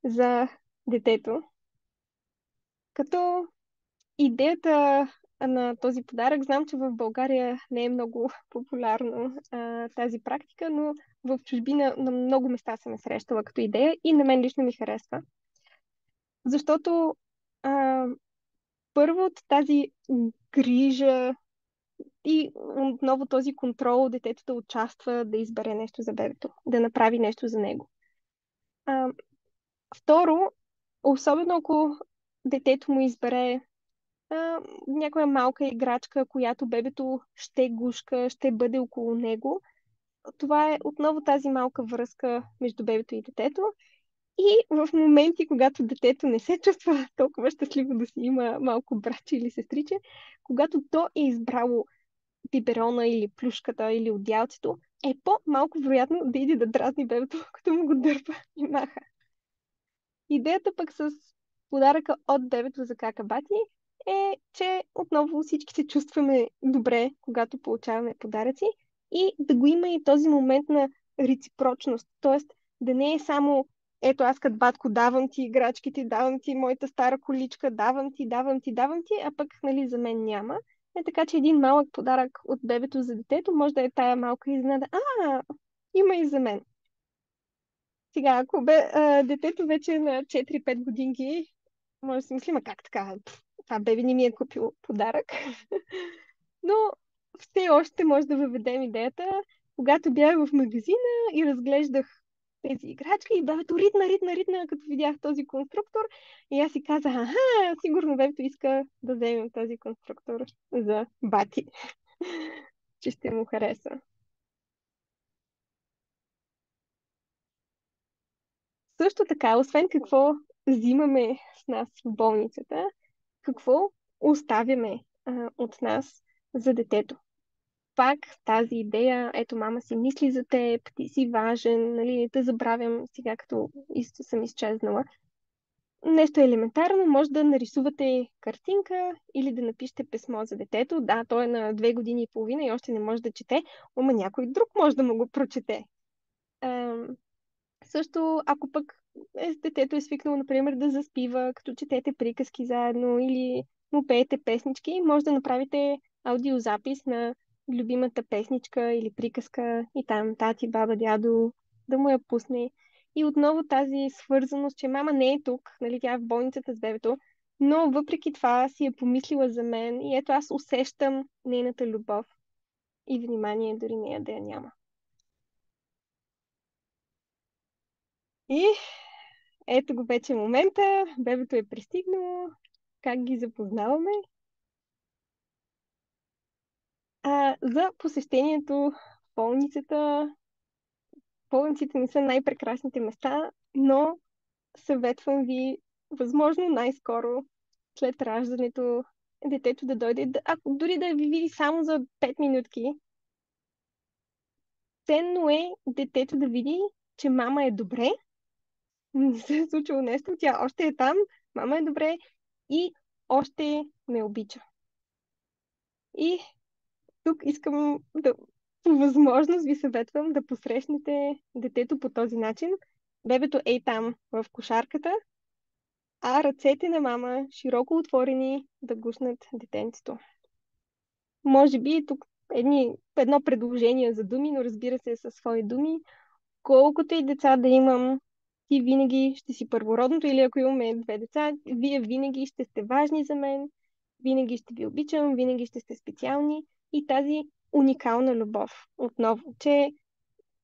за детето. Като идеята на този подарък, знам, че в България не е много популярно тази практика, но в чужбина на много места съм е срещала като идея и на мен лично ми харесва. Защото първо от тази грижа и отново този контрол, детето да участва, да избере нещо за бебето, да направи нещо за него. Второ, особено ако детето му избере някоя малка играчка, която бебето ще гушка, ще бъде около него, това е отново тази малка връзка между бебето и детето. И в моменти, когато детето не се чувства толкова щастливо да си има малко братче или сестриче, когато то е избрало биберона или плюшката или одялцето, е по-малко вероятно да иде да дразни бебето, като му го дърпа и маха. Идеята пък с подаръка от бебето за какабати е, че отново всички се чувстваме добре, когато получаваме подаръци и да го има и този момент на реципрочност. Тоест да не е само ето аз като батко давам ти играчките, давам ти моята стара количка, давам ти, а пък нали, за мен няма. Така че един малък подарък от бебето за детето може да е тая малка изненада. Има и за мен. Сега, ако детето вече е на 4-5 годинки, може да си мислим, как така? Това бебе не ми е купил подарък. Но все още може да въведем идеята, когато бях в магазина и разглеждах тези играчки и бебето ритна, като видях този конструктор. И аз си казах, сигурно бебето иска да вземем този конструктор за бати, че ще му хареса. Също така, освен какво взимаме с нас в болницата, какво оставяме от нас за детето. пак тази идея, ето мама си мисли за теб, ти си важен, нали, не те забравям сега, като съм изчезнала. Нещо елементарно, може да нарисувате картинка или да напишете писмо за детето. Да, той е на 2 години и половина и още не може да чете, ама някой друг може да му го прочете. Също, ако пък детето е свикнало, например, да заспива, като четете приказки заедно или му пеете песнички, може да направите аудиозапис на любимата песничка или приказка и там тати, баба, дядо да му я пусне. И отново тази свързаност, че мама не е тук, нали, тя е в болницата с бебето, но въпреки това си е помислила за мен и ето аз усещам нейната любов и внимание, дори нея да я няма. И ето го вече момента, бебето е пристигнало, как ги запознаваме. За посещението в болницата, болниците не са най-прекрасните места, но съветвам ви възможно най-скоро след раждането детето да дойде, ако дори да ви види само за 5 минутки. Ценно е детето да види, че мама е добре, не се е случило нещо, тя още е там, мама е добре и още ме обича. И тук искам да, по възможност ви съветвам да посрещнете детето по този начин. Бебето е там в кошарката, а ръцете на мама широко отворени да гушнат детенцето. Може би тук едно предложение за думи, но разбира се със свои думи. Колкото и деца да имам, ти винаги ще си първородното или ако имаме 2 деца, вие винаги ще сте важни за мен, винаги ще ви обичам, винаги ще сте специални и тази уникална любов. Отново, че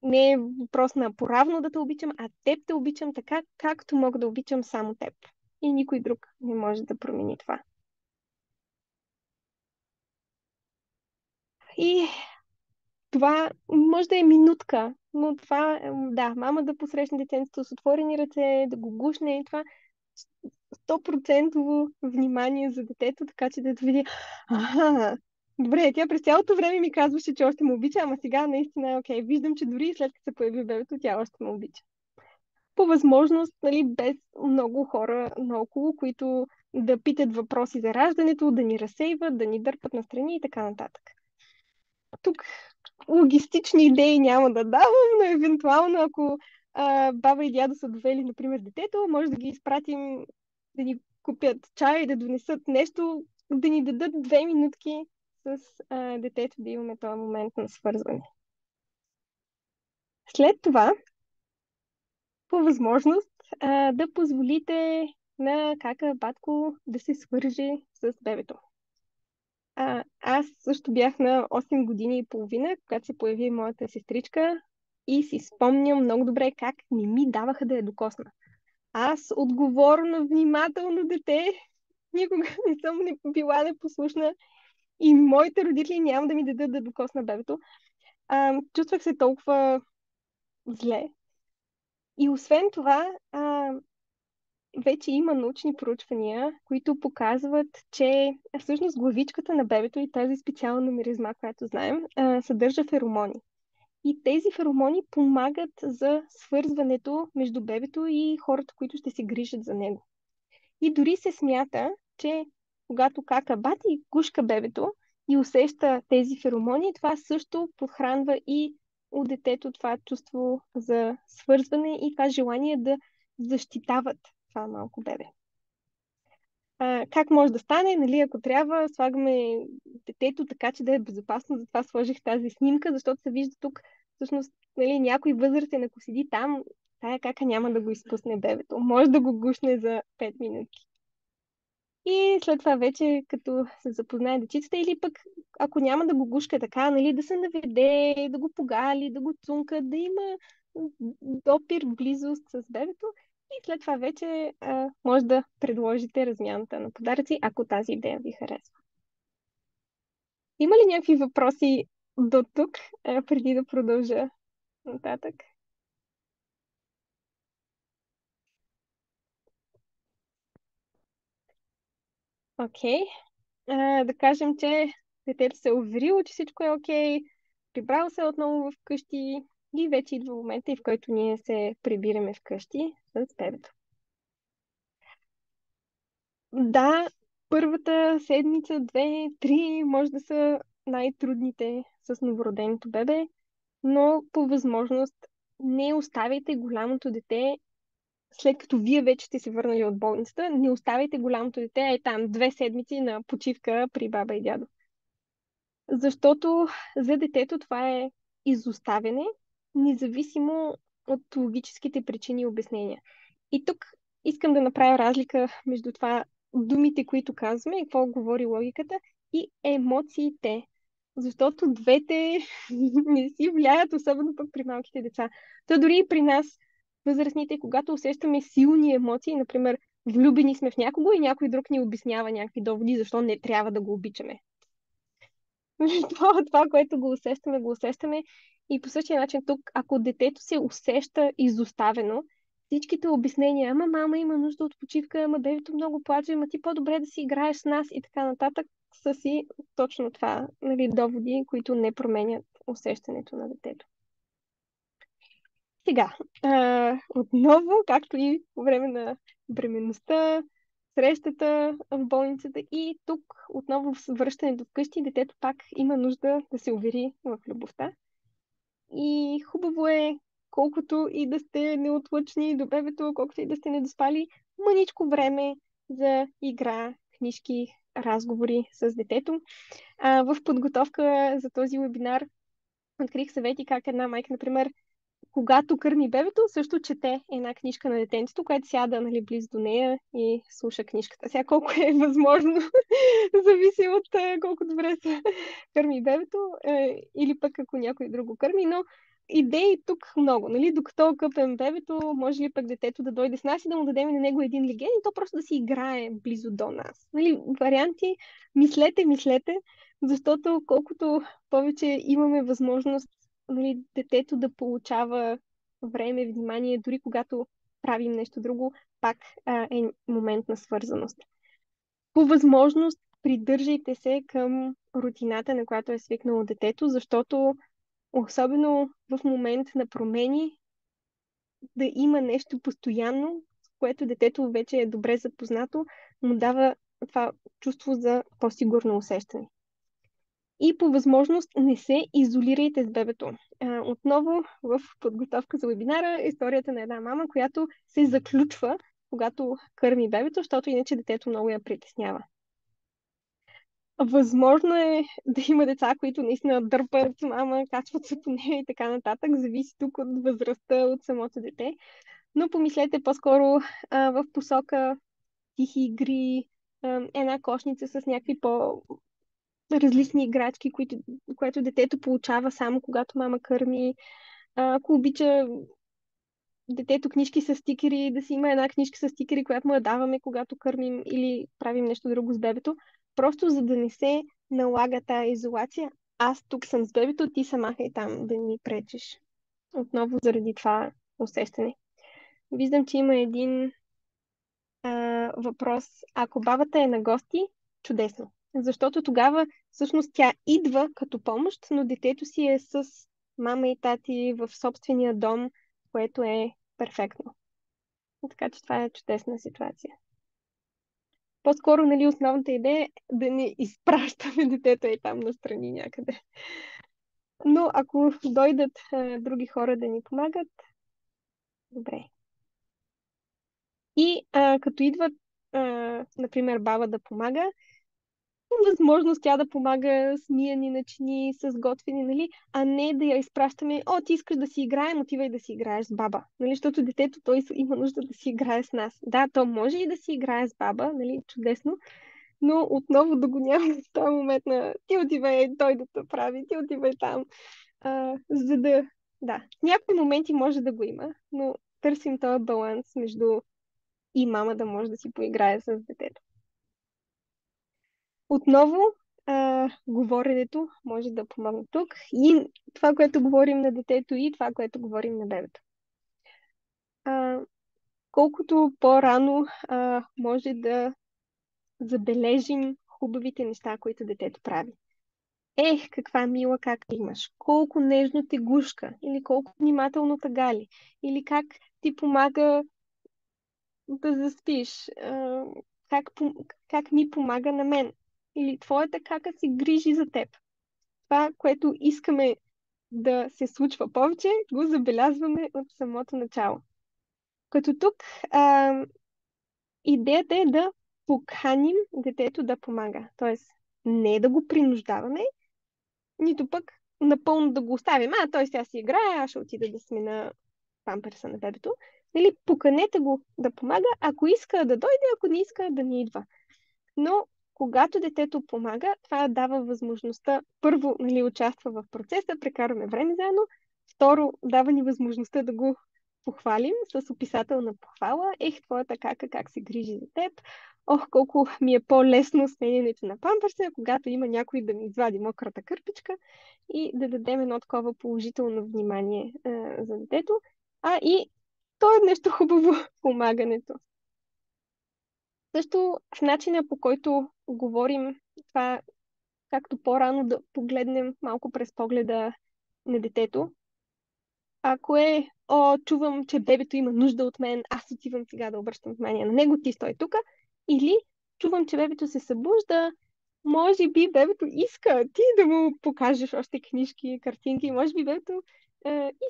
не е въпрос на поравно да те обичам, а теб те обичам така, както мога да обичам само теб. И никой друг не може да промени това. И това може да е минутка, но това, да, мама да посрещне детенцето с отворени ръце, да го гушне, това 100% внимание за детето, така че да види, ага, добре, тя през цялото време ми казваше, че още му обича, ама сега наистина е окей. Виждам, че дори след като се появи бебето, тя още му обича. По възможност, нали, без много хора наоколо, които да питат въпроси за раждането, да ни разсейват, да ни дърпат настрани и така нататък. Тук логистични идеи няма да давам, но евентуално ако баба и дядо са довели, например, детето, може да ги изпратим да ни купят чай, да донесат нещо, да ни дадат 2 минутки с детето, да имаме този момент на свързване. След това, по възможност, да позволите на кака батко да се свърже с бебето. Аз също бях на 8 години и половина, когато се появи моята сестричка и си спомням много добре как не ми даваха да я докосна. Аз, отговорно, внимателно дете, никога не съм била непослушна и моите родители няма да ми дадат да докосна бебето. Чувствах се толкова зле. И освен това, вече има научни проучвания, които показват, че всъщност главичката на бебето и тази специална миризма, която знаем, съдържа феромони. И тези феромони помагат за свързването между бебето и хората, които ще се грижат за него. И дори се смята, че когато кака бати и гушка бебето и усеща тези феромони, това също подхранва и у детето това чувство за свързване и това желание да защитават това малко бебе. Как може да стане? Нали, ако трябва, слагаме детето така, че да е безопасно. Затова сложих тази снимка, защото се вижда тук всъщност нали, някой възрастен, ако седи там, тая кака няма да го изпусне бебето. Може да го гушне за 5 минути. И след това вече, като се запознае дечицата, или пък, ако няма да го гушка така, нали, да се наведе, да го погали, да го цунка, да има допир, близост с бебето. И след това вече може да предложите размяната на подаръци, ако тази идея ви харесва. Има ли някакви въпроси до тук, преди да продължа нататък? Окей. Да кажем, че детето се е уверило, че всичко е окей, прибрал се отново в къщи и вече идва момента, и в който ние се прибираме вкъщи с бебето. Да, първата седмица, 2, 3 може да са най-трудните с новороденото бебе, но по възможност не оставяйте голямото дете, след като вие вече сте се върнали от болницата, не оставяйте голямото дете там 2 седмици на почивка при баба и дядо. Защото за детето това е изоставяне, независимо от логическите причини и обяснения. И тук искам да направя разлика между това думите, които казваме, и какво говори логиката, и емоциите. Защото двете не си влияят, особено пък при малките деца. То дори и при нас, възрастните, когато усещаме силни емоции, например, влюбени сме в някого и някой друг ни обяснява някакви доводи, защо не трябва да го обичаме. Това, което го усещаме. И по същия начин тук, ако детето се усеща изоставено, всичките обяснения, ама мама има нужда от почивка, ама бебето много плаче, ама ти по-добре да си играеш с нас и така нататък, са си точно това, нали, доводи, които не променят усещането на детето. Сега, отново, както и по време на бременността, срещата в болницата и тук отново в връщането вкъщи, детето пак има нужда да се увери в любовта. И хубаво е, колкото и да сте неотлъчни до бебето, колкото и да сте недоспали, мъничко време за игра, книжки, разговори с детето. В подготовка за този вебинар открих съвети как една майка, например, когато кърми бебето, също чете една книжка на детенцето, което сяда, нали, близо до нея и слуша книжката. Сега колко е възможно, зависи от колко добре се кърми бебето, или пък ако някой друг го кърми, но идеи тук много. Нали? Докато къпем бебето, може ли пък детето да дойде с нас и да му дадем на него един леген и то просто да си играе близо до нас. Нали? Варианти, мислете, защото колкото повече имаме възможност, нали, детето да получава време, внимание, дори когато правим нещо друго, пак е момент на свързаност. По възможност придържайте се към рутината, на която е свикнало детето, защото особено в момент на промени да има нещо постоянно, с което детето вече е добре запознато, му дава това чувство за по-сигурно усещане. И по възможност не се изолирайте с бебето. Отново в подготовка за вебинара историята на една мама, която се заключва, когато кърми бебето, защото иначе детето много я притеснява. Възможно е да има деца, които наистина дърпат мама, качват се по нея и така нататък. Зависи тук от възрастта, от самото дете. Но помислете по-скоро в посока тихи игри, една кошница с някакви различни играчки, което детето получава само когато мама кърми. Ако обича детето книжки с стикери, да си има една книжка с стикери, която му я даваме, когато кърмим или правим нещо друго с бебето, просто за да не се налага тая изолация. Аз тук съм с бебето, ти се махай там да ни пречиш. Отново заради това усещане. Виждам, че има един въпрос. Ако бабата е на гости, чудесно. Защото тогава всъщност тя идва като помощ, но детето си е с мама и тати в собствения дом, което е перфектно. Така че това е чудесна ситуация. По-скоро, нали, основната идея е да не изпращаме детето и там настрани някъде. Но ако дойдат други хора да ни помагат, добре. И като идват, например, баба да помага, възможност тя да помага с мияни начини, с готвени, нали, а не да я изпращаме, ти искаш да си играем, отивай да си играеш с баба, нали, защото детето той има нужда да си играе с нас. Да, то може и да си играе с баба, нали, чудесно, но отново да го няма в този момент на ти отивай, той да те прави, ти отивай там, за да, да, в някои моменти може да го има, но търсим този баланс между и мама да може да си поиграе с детето. Отново, говоренето може да помогне тук. И това, което говорим на детето, и това, което говорим на бебето. Колкото по-рано може да забележим хубавите неща, които детето прави. Ех, каква мила как ти имаш, колко нежно те гушка, или колко внимателно те гали, или как ти помага да заспиш, как ми помага на мен, или твоята кака си грижи за теб. Това, което искаме да се случва повече, го забелязваме от самото начало. Като тук а, идеята е да поканим детето да помага. Тоест, не да го принуждаваме, нито пък напълно да го оставим. Той сега си играе, аз ще отида да смена памперса на бебето. Нали, поканете го да помага, ако иска да дойде, ако не иска да не идва. Но когато детето помага, това дава възможността, първо, нали, участва в процеса, прекараме време заедно, второ, дава ни възможността да го похвалим с описателна похвала. Ех, твоята кака как се грижи за теб. Ох, колко ми е по-лесно сменянето на памперса, когато има някой да ми извади мократа кърпичка и да дадем едно такова положително внимание за детето. И то е нещо хубаво, помагането. Също в начина по който говорим това, както по-рано да погледнем малко през погледа на детето. Ако чувам, че бебето има нужда от мен, аз отивам сега да обръщам внимание на него, ти стой тук. Или чувам, че бебето се събужда, може би бебето иска ти да му покажеш още книжки, картинки, може би бебето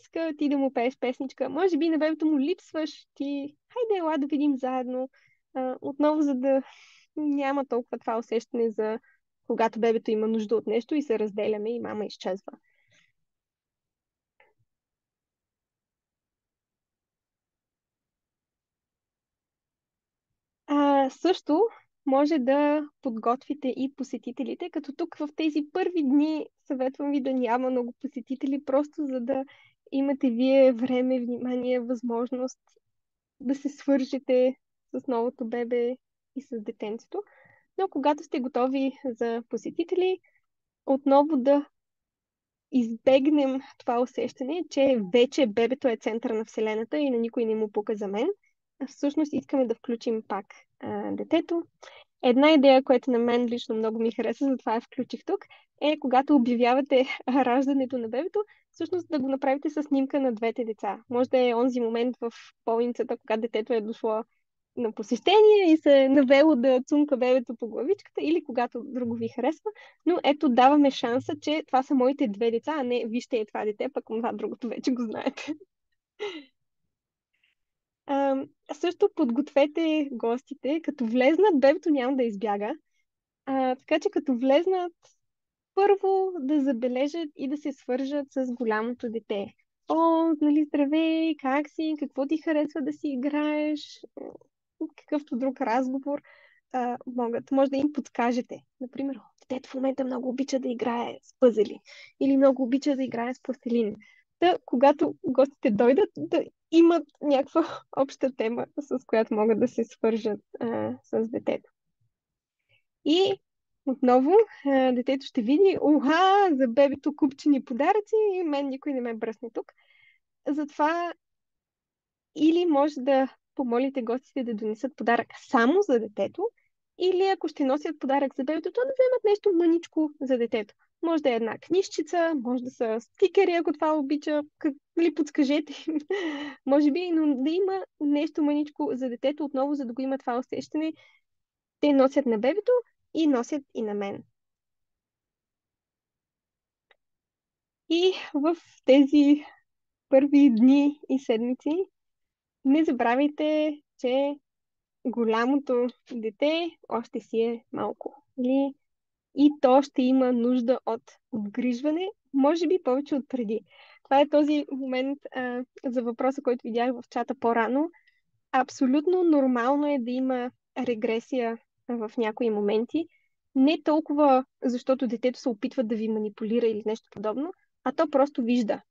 иска ти да му пееш песничка, може би на бебето му липсваш ти, хайде, ела да видим заедно. Отново, за да няма толкова това усещане за когато бебето има нужда от нещо и се разделяме и мама изчезва. Също може да подготвите и посетителите, като тук в тези първи дни съветвам ви да няма много посетители, просто за да имате вие време, внимание, възможност да се свържете с новото бебе и с детенцето. Но когато сте готови за посетители, отново да избегнем това усещане, че вече бебето е център на Вселената и на никой не му пука за мен. Всъщност искаме да включим пак детето. Една идея, която на мен лично много ми хареса, затова я включих тук, е когато обявявате раждането на бебето, всъщност да го направите с снимка на двете деца. Може да е онзи момент в болницата, когато детето е дошло на посещение и се е навело да цунка бебето по главичката или когато друго ви харесва. Но ето даваме шанса, че това са моите две деца, а не вижте е това дете, пък това другото вече го знаете. Също подгответе гостите, като влезнат, бебето няма да избяга. Така че като влезнат, първо да забележат и да се свържат с голямото дете. Нали, здравей, как си, какво ти харесва да си играеш, какъвто друг разговор може да им подскажете. Например, детето в момента много обича да играе с пъзели или много обича да играе с пластилин. Когато гостите дойдат, да имат някаква обща тема, с която могат да се свържат с детето. И отново детето ще види, за бебето купчени подаръци и мен никой не ме бръсне тук. Затова или може да помолите гостите да донесат подарък само за детето, или ако ще носят подарък за бебето, то да вземат нещо мъничко за детето. Може да е една книжчица, може да са стикери, ако това обича, нали, подскажете им. Може би, но да има нещо мъничко за детето, отново, за да го има това усещане. Те носят на бебето и носят и на мен. И в тези първи дни и седмици не забравяйте, че голямото дете още си е малко. И то ще има нужда от обгрижване, може би повече от преди. Това е този момент за въпроса, който видях в чата по-рано. Абсолютно нормално е да има регресия в някои моменти. Не толкова защото детето се опитва да ви манипулира или нещо подобно, а то просто вижда.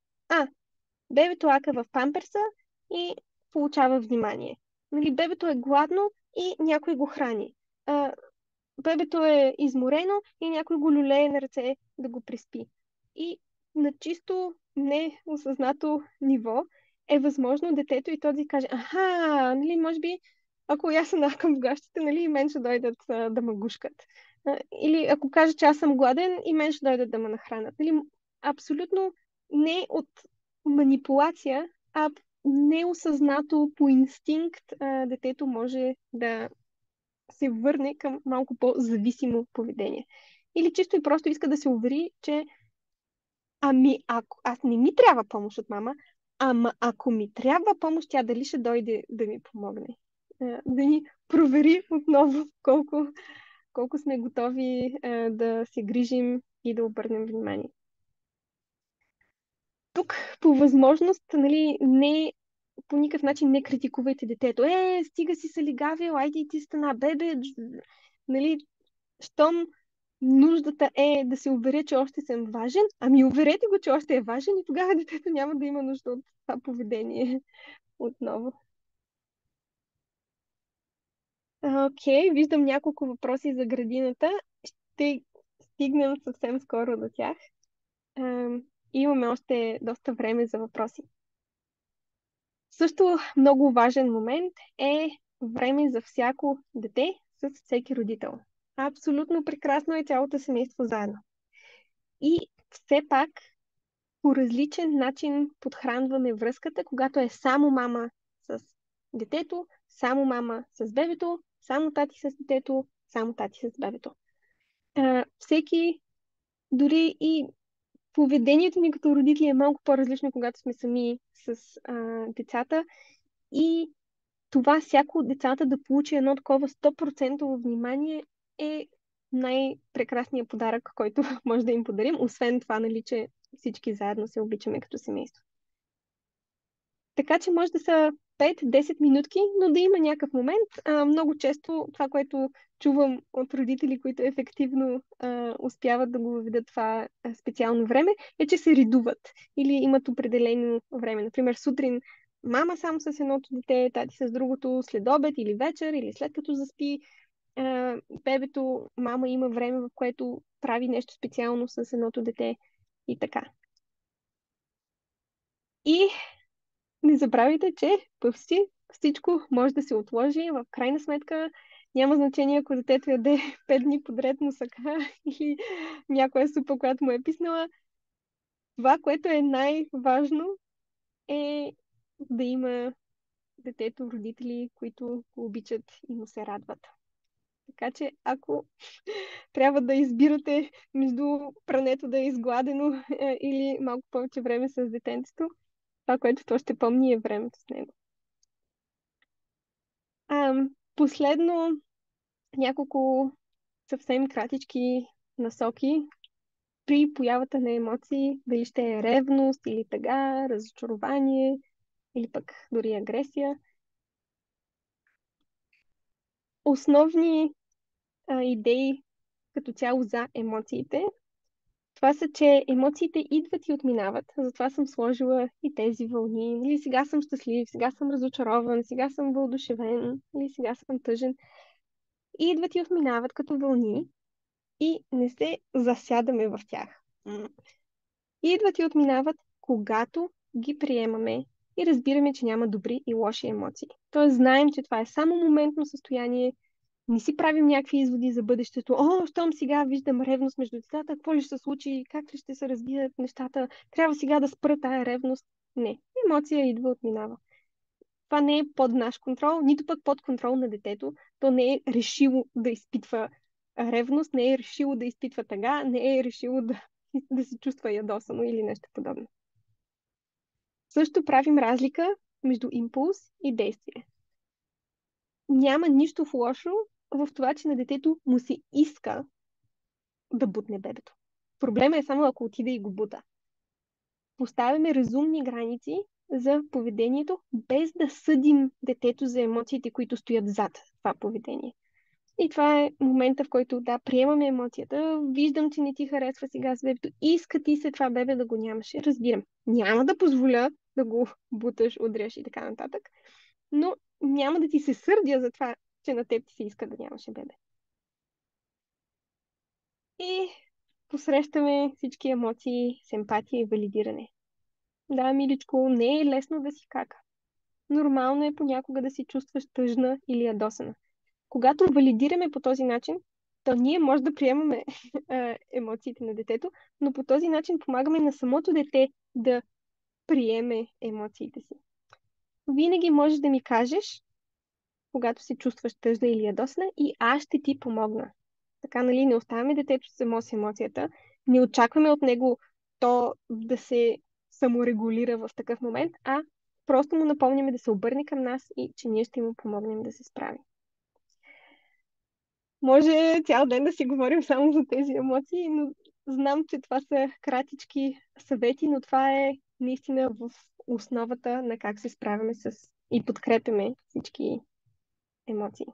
Бебето ака в памперса и получава внимание. Нали, бебето е гладно и някой го храни. Бебето е изморено и някой го люлее на ръце да го приспи. И на чисто неосъзнато ниво е възможно детето и то да каже, нали, може би ако аз се нахкам в гащите, нали, и мен ще дойдат да ме гушкат. Или ако кажа, че аз съм гладен, и мен ще дойдат да ме нахранят. Нали, абсолютно не от манипулация, а неосъзнато по инстинкт детето може да се върне към малко по-зависимо поведение. Или чисто и просто иска да се увери, че ами ако аз не ми трябва помощ от мама, ама ако ми трябва помощ, тя дали ще дойде да ми помогне. Да ни провери отново колко сме готови да се грижим и да обърнем внимание. Тук по възможност, нали, не по никакъв начин не критикувайте детето. Стига си се лигавил, айде и ти стана бебе. Нали, щом нуждата е да се уверя, че още съм важен, ами уверете го, че още е важен и тогава детето няма да има нужда от това поведение отново. Окей, виждам няколко въпроси за градината. Ще стигнем съвсем скоро до тях. Имаме още доста време за въпроси. Също много важен момент е време за всяко дете с всеки родител. Абсолютно прекрасно е цялото семейство заедно. И все пак по различен начин подхранваме връзката, когато е само мама с детето, само мама с бебето, само тати с детето, само тати с бебето. Всеки, дори и поведението ни като родители е малко по-различно, когато сме сами с децата. И това всяко от децата да получи едно такова 100% внимание е най-прекрасният подарък, който може да им подарим. Освен това, нали, че всички заедно се обичаме като семейство. Така че може да са 5-10 минутки, но да има някакъв момент. Много често това, което чувам от родители, които ефективно успяват да го въведат това специално време, е, че се редуват или имат определено време. Например, сутрин мама само с едното дете, тати с другото, след обед или вечер, или след като заспи бебето, мама има време, в което прави нещо специално с едното дете и така. И не забравяйте, че почти всичко може да се отложи. В крайна сметка няма значение, ако детето яде 5 дни подред мусака или някоя супа, която му е писнала. Това, което е най-важно, е да има детето родители, които го обичат и му се радват. Така че, ако трябва да избирате между прането да е изгладено или малко повече време с детенцето, това, което то ще помни, е времето с него. Последно, няколко съвсем кратички насоки при появата на емоции, дали ще е ревност или тъга, разочарование или пък дори агресия. Основни идеи като цяло за емоциите. Това са, че емоциите идват и отминават. Затова съм сложила и тези вълни. Или сега съм щастлив, сега съм разочарован, сега съм въодушевен, или сега съм тъжен. И идват и отминават като вълни и не се засядаме в тях. И идват и отминават, когато ги приемаме и разбираме, че няма добри и лоши емоции. Тоест знаем, че това е само моментно състояние, не си правим някакви изводи за бъдещето. Щом сега виждам ревност между децата, какво ли ще се случи, как ли ще се развият нещата, трябва сега да спра тая ревност. Не, емоция идва, отминава. Това не е под наш контрол, нито пък под контрол на детето. То не е решило да изпитва ревност, не е решило да изпитва тъга, не е решило да се чувства ядосано или нещо подобно. Също правим разлика между импулс и действие. Няма нищо лошо в това, че на детето му се иска да бутне бебето. Проблема е само ако отиде и го бута. Поставяме разумни граници за поведението, без да съдим детето за емоциите, които стоят зад това поведение. И това е момента, в който да, приемаме емоцията, виждам, че не ти харесва сега с бебето, иска ти се това бебе да го нямаше. Разбирам, няма да позволя да го буташ, удряш и така нататък, но няма да ти се сърдя за това, че на теб ти се иска да нямаше бебе. И посрещаме всички емоции с емпатия и валидиране. Да, миличко, не е лесно да си кака. нормално е понякога да се чувстваш тъжна или ядосана. Когато валидираме по този начин, то ние може да приемаме емоциите на детето, но по този начин помагаме на самото дете да приеме емоциите си. Винаги можеш да ми кажеш, когато се чувстваш тъжна или ядосна, и аз ще ти помогна. Така, нали, не оставяме детето само с емоцията, не очакваме от него то да се саморегулира в такъв момент, а просто му напомняме да се обърне към нас и че ние ще му помогнем да се справи. Може цял ден да си говорим само за тези емоции, но знам, че това са кратички съвети, но това е наистина в основата на как се справяме с и подкрепяме всички емоции.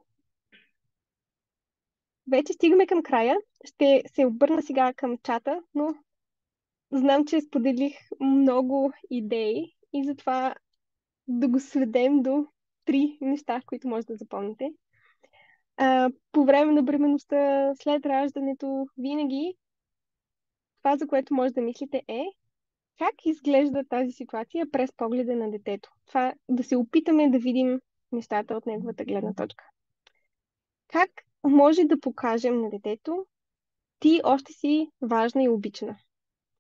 Вече стигаме към края. Ще се обърна сега към чата, но знам, че споделих много идеи и затова да го сведем до 3 неща, които може да запомните. По време на бременността, след раждането, винаги това, за което може да мислите е как изглежда тази ситуация през погледа на детето. Това да се опитаме да видим нещата от неговата гледна точка. Как може да покажем на детето, ти още си важна и обичана.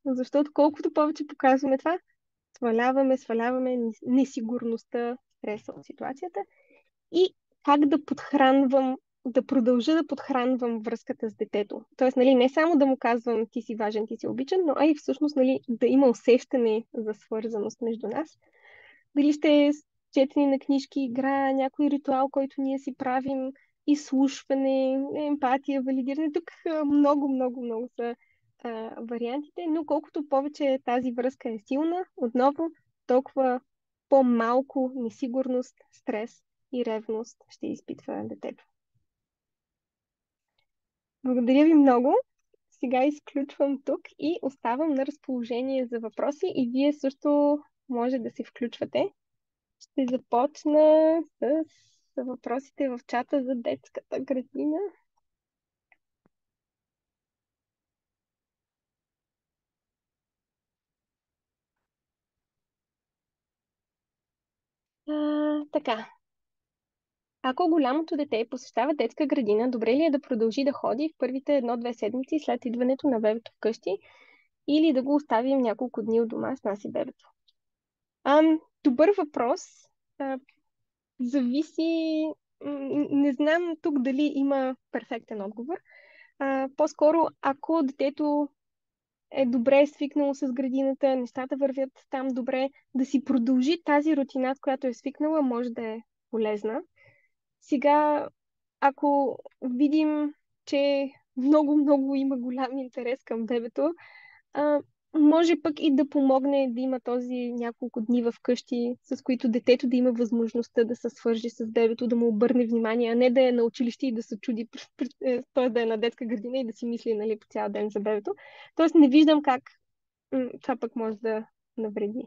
Защото колкото повече показваме това, сваляваме несигурността, стреса от ситуацията и как да подхранвам, да продължа да подхранвам връзката с детето. Тоест, нали, не само да му казвам ти си важен, ти си обичан, но и всъщност, нали, да има усещане за свързаност между нас. Дали ще е четене на книжки, игра, някой ритуал, който ние си правим, изслушване, емпатия, валидиране. Тук много са вариантите, но колкото повече тази връзка е силна, отново, толкова по-малко несигурност, стрес и ревност ще изпитва детето. Благодаря ви много. Сега изключвам тук и оставам на разположение за въпроси и вие също може да се включвате. Ще започна с въпросите в чата за детската градина. Така. Ако голямото дете посещава детска градина, добре ли е да продължи да ходи в първите 1-2 седмици след идването на бебето вкъщи или да го оставим няколко дни от дома с нас и бебето? Добър въпрос. Зависи. Не знам тук дали има перфектен отговор. По-скоро, ако детето е добре свикнало с градината, нещата вървят там добре, да си продължи тази рутина, с която е свикнала, може да е полезна. Сега, ако видим, че много има голям интерес към бебето, може пък и да помогне да има този няколко дни в къщи, с които детето да има възможността да се свържи с бебето, да му обърне внимание, а не да е на училище и да се чуди, т.е. да е на детска градина и да си мисли, нали, по цял ден за бебето. Тоест не виждам как това пък може да навреди.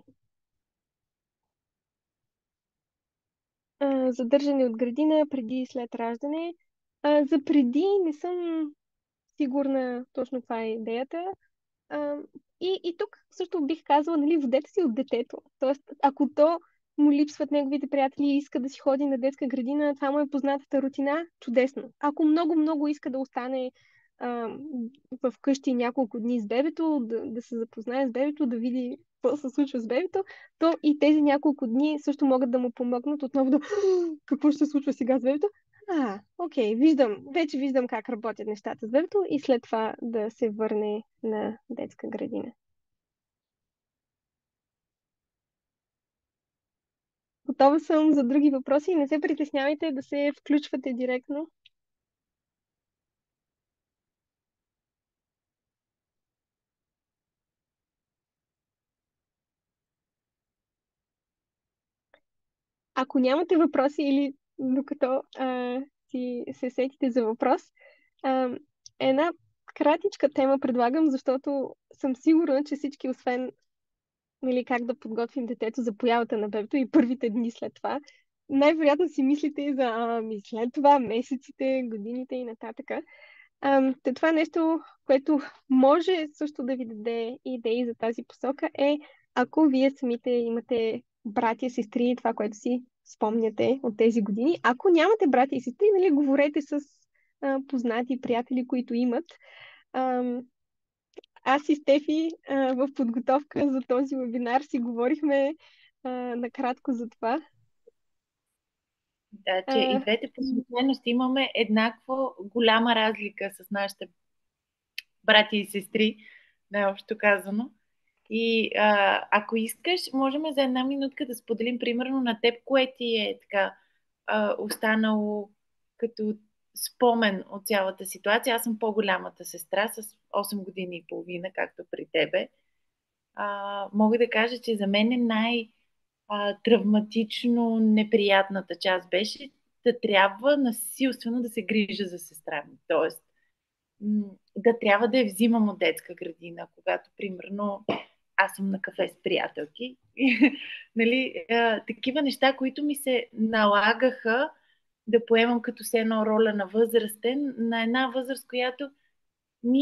Задържане от градина преди и след раждане. За преди не съм сигурна точно каква е идеята. И тук също бих казала, нали, водете си от детето. Тоест, ако то му липсват неговите приятели и иска да си ходи на детска градина, това му е познатата рутина, чудесно. Ако много иска да остане в къщи няколко дни с бебето, да се запознае с бебето, да види какво се случва с бебето, то и тези няколко дни също могат да му помогнат отново да какво ще се случва сега с бебето. Окей, вече виждам как работят нещата с бебето и след това да се върне на детска градина. Готова съм за други въпроси. Не се притеснявайте да се включвате директно. Ако нямате въпроси или докато си се сетите за въпрос, една кратичка тема предлагам, защото съм сигурна, че всички, освен, нали, как да подготвим детето за появата на бебето и първите дни след това, най-вероятно си мислите и за след това месеците, годините и нататък. Това е нещо, което може също да ви даде идеи за тази посока, е ако вие самите имате братя, сестри, това, което си спомняте от тези години. Ако нямате брати и сестри, нали, говорете с познати приятели, които имат. Ам, Аз и Стефи в подготовка за този вебинар си говорихме накратко за това. Да, че и А, двете посветености имаме еднакво голяма разлика с нашите брати и сестри, най-общо казано. И ако искаш, можем за една минутка да споделим примерно на теб, кое ти е така останало като спомен от цялата ситуация. Аз съм по-голямата сестра с 8 години и половина, както при тебе. Мога да кажа, че за мен е травматично неприятната част беше да трябва насилствено да се грижа за сестра ми. Тоест, да трябва да я взимам от детска градина, когато, примерно, аз съм на кафе с приятелки. Нали, такива неща, които ми се налагаха да поемам като се едно роля на възрастен, на една възраст, която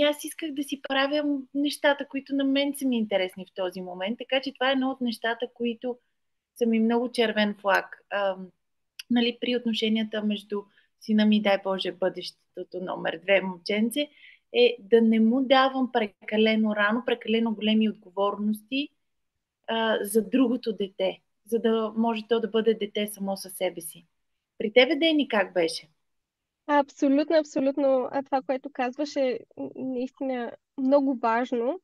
аз исках да си правя нещата, които на мен са ми интересни в този момент. Така че това е едно от нещата, които са ми много червен флаг. Нали, при отношенията между сина ми, дай Боже, бъдещето номер 2 момченце, е да не му давам прекалено рано, прекалено големи отговорности за другото дете, за да може то да бъде дете само със себе си. При тебе, Дени, как беше? Абсолютно, абсолютно. Това, което казваш е наистина много важно,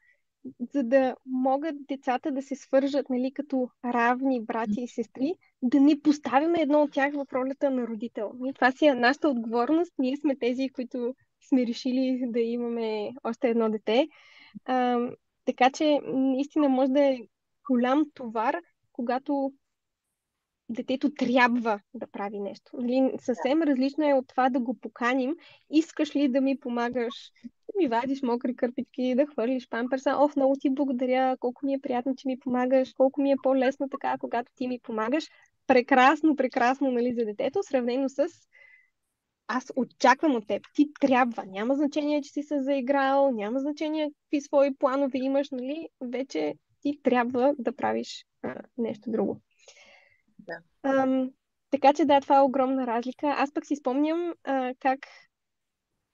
за да могат децата да се свържат, нали, като равни брати и сестри, да не поставяме едно от тях в ролята на родител. И това си е нашата отговорност. Ние сме тези, които сме решили да имаме още едно дете. А, така че наистина може да е голям товар, когато детето трябва да прави нещо. Нали, съвсем различно е от това да го поканим. Искаш ли да ми помагаш? Да ми вадиш мокри кърпички, да хвърлиш памперса. Много ти благодаря, колко ми е приятно, че ми помагаш, колко ми е по-лесно така, когато ти ми помагаш. Прекрасно, прекрасно, нали, за детето, сравнено с аз очаквам от теб. Ти трябва. Няма значение, че си се заиграл, няма значение какви свои планове имаш, нали? Вече ти трябва да правиш нещо друго. Да. Така че да, това е огромна разлика. Аз пък си спомням как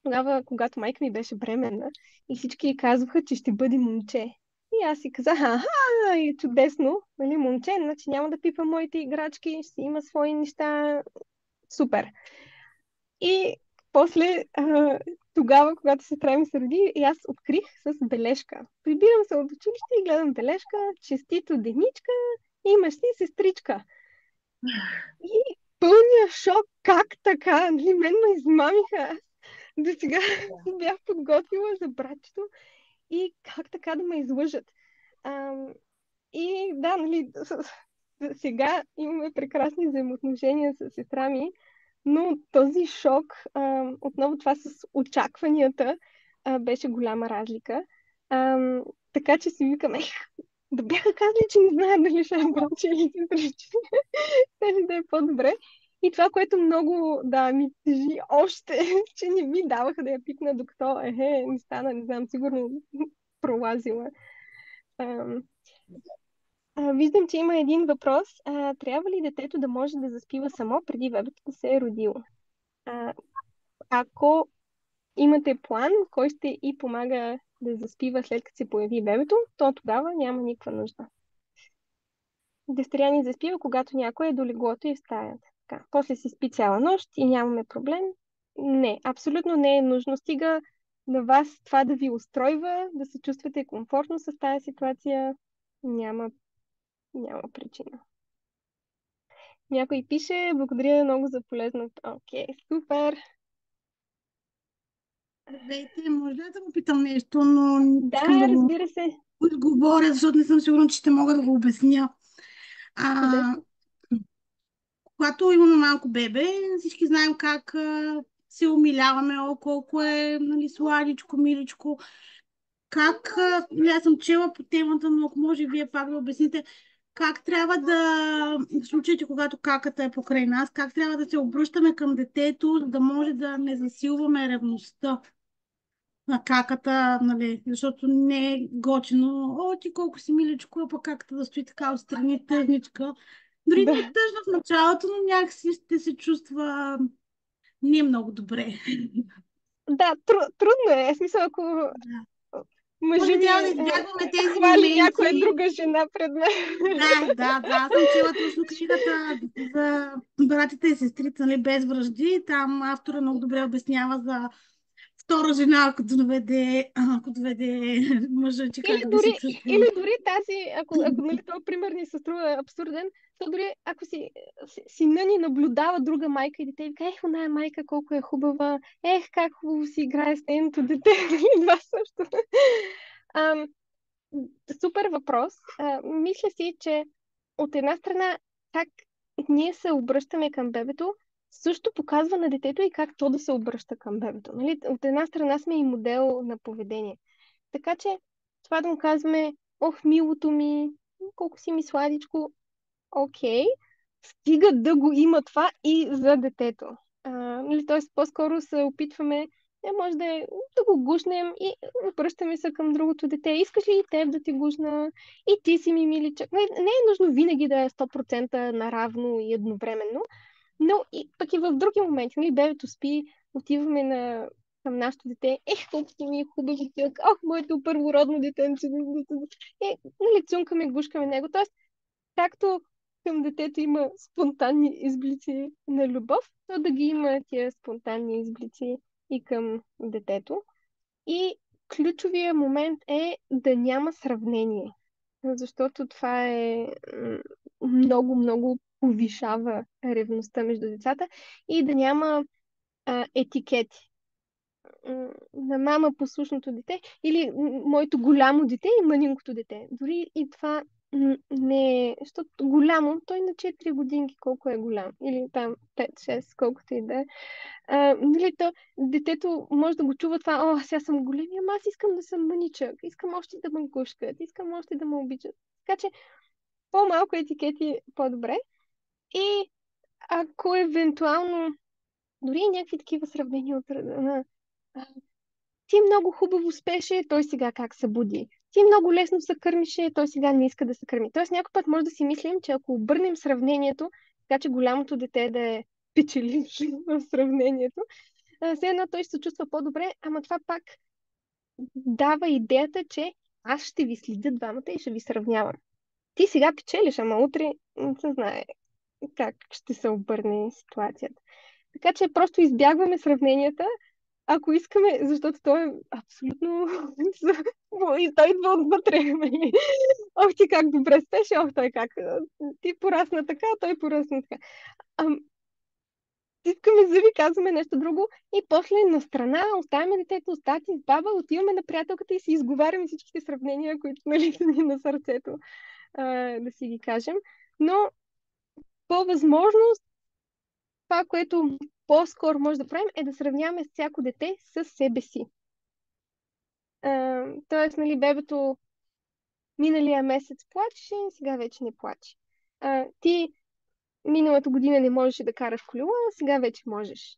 тогава, когато майка ми беше бременна и всички казваха, че ще бъде момче. И аз си казах, и чудесно, нали, момче, значи няма да пипа моите играчки, ще си има свои неща, супер. И после, тогава, когато сестра ми се роди, и аз открих с бележка. Прибирам се от училище и гледам бележка, честито Деничка, имаш си сестричка. И пълния шок, как така? Нали, мен ме измамиха. Аз до сега се бях подготвила за братчето и как така да ме излъжат. И да, нали, сега имаме прекрасни взаимоотношения с сестра ми, но този шок, отново това с очакванията, беше голяма разлика. Така че си викаме, да бяха казали, че не знаят дали ще е братче или сестриче. Щеше да е по-добре. И това, което много ми тежи още, че не ми даваха да я пипна, докато не стана, не знам, сигурно пролазила. Виждам, че има един въпрос. Трябва ли детето да може да заспива само преди бебето да се е родило? Ако имате план, кой ще и помага да заспива след като се появи бебето, то тогава няма никаква нужда. Дъщеря ни заспива, когато някой е до леглото и в стаята. Така. После си спи цяла нощ и нямаме проблем. Не, абсолютно не е нужно. Стига на вас това да ви устройва, да се чувствате комфортно с тази ситуация. Няма причина. Някой пише, благодаря много за полезното. Окей, супер. Здравейте, може ли да го питам нещо, но искам Да, да го разбира се. отговоря, защото не съм сигурна, че ще мога да го обясня. А, Чудесно. когато имаме малко бебе, всички знаем как се умиляваме, колко е, нали, сладичко, миличко. Как, аз съм чела по темата, но ако може вие пак да обясните, как трябва да, в случаите, когато каката е покрай нас, как трябва да се обръщаме към детето, за да може да не засилваме ревността на каката, нали, защото не е готино. О, ти колко си миличко, а пък каката да стои така отстрани, тъжничка. Дори не е Да, тъжна в началото, но някакси ще се чувства не много добре. да, трудно е. В смисъл, ако Да. мъжа Може ми трябва да избягваме тези хвали някоя моменти. друга жена пред мен. Да, аз съм чела точно книгата за братята и сестрите, нали, без връжди. Там автора много добре обяснява за втора жена, ако доведе мъжа, че Или как би се дори, или чувствал. дори тази, ако нали, този пример ни се струва абсурден, то дори ако сина ни наблюдава друга майка и дете, и вика, ех, оная майка колко е хубава, ех, как хубаво си играе с нейното дете. Това също. Ам, Супер въпрос. Мисля си, че от една страна, как ние се обръщаме към бебето, също показва на детето и как то да се обръща към бебето. Нали? От една страна сме и модел на поведение. Така че това да му казваме, ох, милото ми, колко си ми сладичко, окей, стига да го има това и за детето. Нали, т.е. по-скоро се опитваме, може да го гушнем и обръщаме се към другото дете. Искаш ли и теб да ти гушна? И ти си ми миличък. Не е нужно винаги да е 100% наравно и едновременно, но и, пък и в други моменти, нали, бебето спи, отиваме към нашето дете. Ех, колко ти ми е хубаво, ах, моето първородно детенце. Нали, цункаме, гушкаме него. Тоест, както към детето има спонтанни изблици на любов, то да ги има тия спонтанни изблици и към детето. И ключовия момент е да няма сравнение, защото това много, много повишава ревността между децата и да няма етикети. На мама послушното дете или моето голямо дете и мънинкото дете. Дори и това не е, защото голямо, той на 4 годинки колко е голям, или там 5-6, колкото и да е. Нали, детето може да го чува това, о, сега съм големи, ама аз искам да съм мъничък, искам още да ме гушкат, искам още да ме обичат. Така че по-малко етикети по-добре. И ако евентуално дори и някакви такива сравнения от рода на ти много хубаво спеше, той сега как се буди. Ти много лесно се кърмише, той сега не иска да се кърми. Тоест някой път може да си мислим, че ако обърнем сравнението, така че голямото дете да е печеливш в сравнението, все едно той ще се чувства по-добре, ама това пак дава идеята, че аз ще ви следя двамата и ще ви сравнявам. Ти сега печелиш, ама утре не се знае как ще се обърне ситуацията. Така че просто избягваме сравненията, ако искаме, защото той е абсолютно... И той идва отвътре. Нали? Ох, ти как добре спеше, ох, той как... Ти порасна така, той порасна така. Искаме зъби, казваме нещо друго и после на страна оставяме детето, остати с баба, отиваме на приятелката и си изговаряме всичките сравнения, които нали, са ни на сърцето, да си ги кажем. Но по възможност това, което по-скоро може да правим, е да сравняваме всяко дете с себе си. Тоест, нали, бебето миналия месец плачеше, сега вече не плаче. Ти миналата година не можеше да караш колела, сега вече можеш.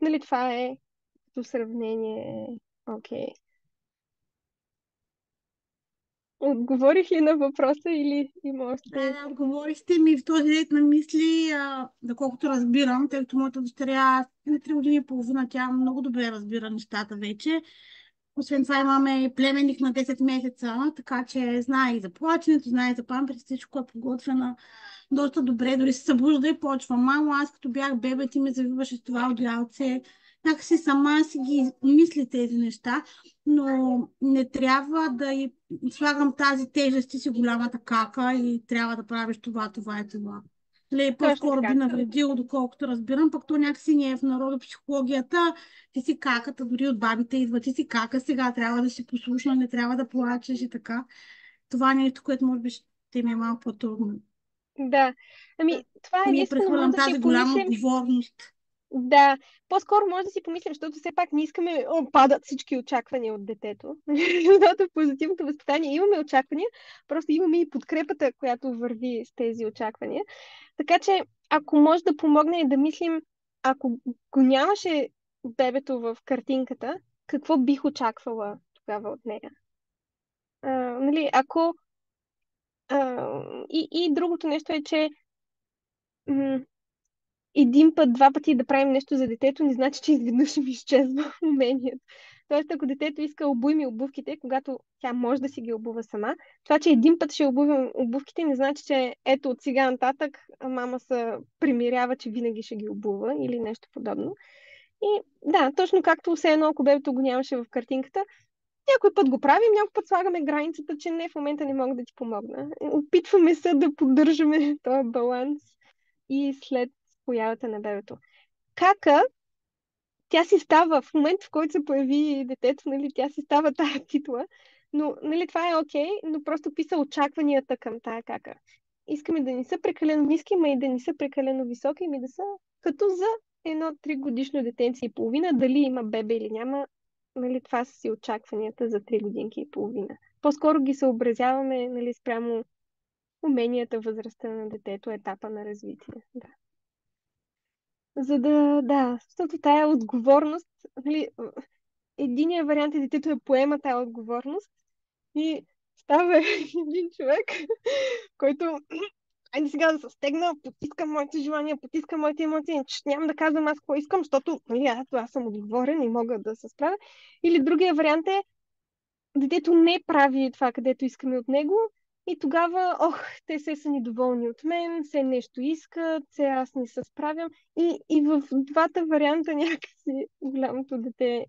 Нали, това е като сравнение. Окей. Отговорих ли на въпроса или има още? Да, отговорихте ми в този ред на мисли, доколкото разбирам, тъй като моята дъщеря е на 3 години и половина, тя много добре разбира нещата вече. Освен това имаме и племенник на 10 месеца, така че знае и за плаченето, знае и за памперс, всичко е подготвена доста добре. Дори се събужда и почва. Мамо, аз като бях бебе, ти ме завиваше с това одеялце. Някакси сама си ги мисли тези неща, но не трябва да й слагам тази тежест, ти си голямата кака и трябва да правиш това, това и това. Ле, Точно по-скоро би така. навредило, доколкото разбирам, пък то някакси не е в народопсихологията. Ти си каката, дори от бабите идва, ти си кака, сега трябва да си послушна, не трябва да плачеш и така. Това е нещо, което може би ще ми е малко по-трудно. Да. Това Ние единствено може прехвърлям да си тази голяма помислим. отговорност. Да, по-скоро може да си помислим, защото все пак не искаме, падат всички очаквания от детето. Защото в позитивното възпитание имаме очаквания, просто имаме и подкрепата, която върви с тези очаквания. Така че, ако може да помогне да мислим, ако го нямаше бебето в картинката, какво бих очаквала тогава от нея? Нали, ако И другото нещо е, че м- един път, два пъти да правим нещо за детето, не значи, че изведнъж ми изчезва умението. Тоест, ако детето иска обуй ми обувките, когато тя може да си ги обува сама, това, че един път ще обувам обувките, не значи, че ето от сега нататък мама се примирява, че винаги ще ги обува или нещо подобно. И да, точно както все едно, ако бебето го нямаше в картинката, някой път го правим, някой път слагаме границата, че не, в момента не мога да ти помогна. Опитваме се да поддържаме този баланс и след появата на бебето. Кака, тя си става, в момента в който се появи детето, нали, тя си става тая титла, но нали, това е окей, но просто писа очакванията към тая кака. Искаме да не са прекалено ниски, ма и да не са прекалено високи, ми да са като за едно 3-годишно детенце и половина, дали има бебе или няма, нали, това са си очакванията за 3 годинки и половина. По-скоро ги съобразяваме, нали, спрямо уменията, възрастта на детето, етапа на развитие. Да. За да, защото тая отговорност, нали, единият вариант е детето да поема тая отговорност и става един човек, който айде сега да се стегна, потискам моите желания, потискам моите емоции, че нямам да казвам аз какво искам, защото нали, аз съм отговорен и мога да се справя. Или другия вариант е детето не прави това, където искаме от него и тогава, те се са недоволни от мен, все нещо искат, все аз не се справям. И в двата варианта някакси голямото дете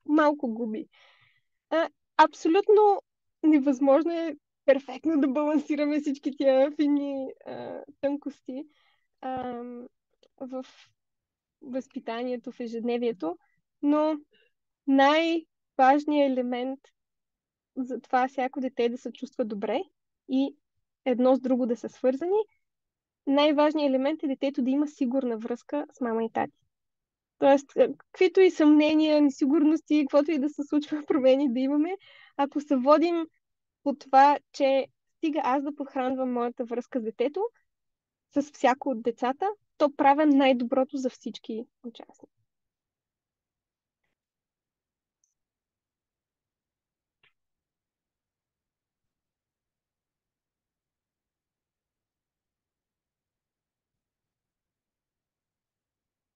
малко губи. Абсолютно невъзможно е перфектно да балансираме всички тия фини тънкости а, в възпитанието, в ежедневието, но най-важният елемент за това всяко дете да се чувства добре и едно с друго да са свързани, най-важният елемент е детето да има сигурна връзка с мама и тати. Тоест, каквито и съмнения, несигурности, каквото и да се случва, промени да имаме, ако се водим по това, че стига аз да подхранвам моята връзка с детето, с всяко от децата, то правя най-доброто за всички участници.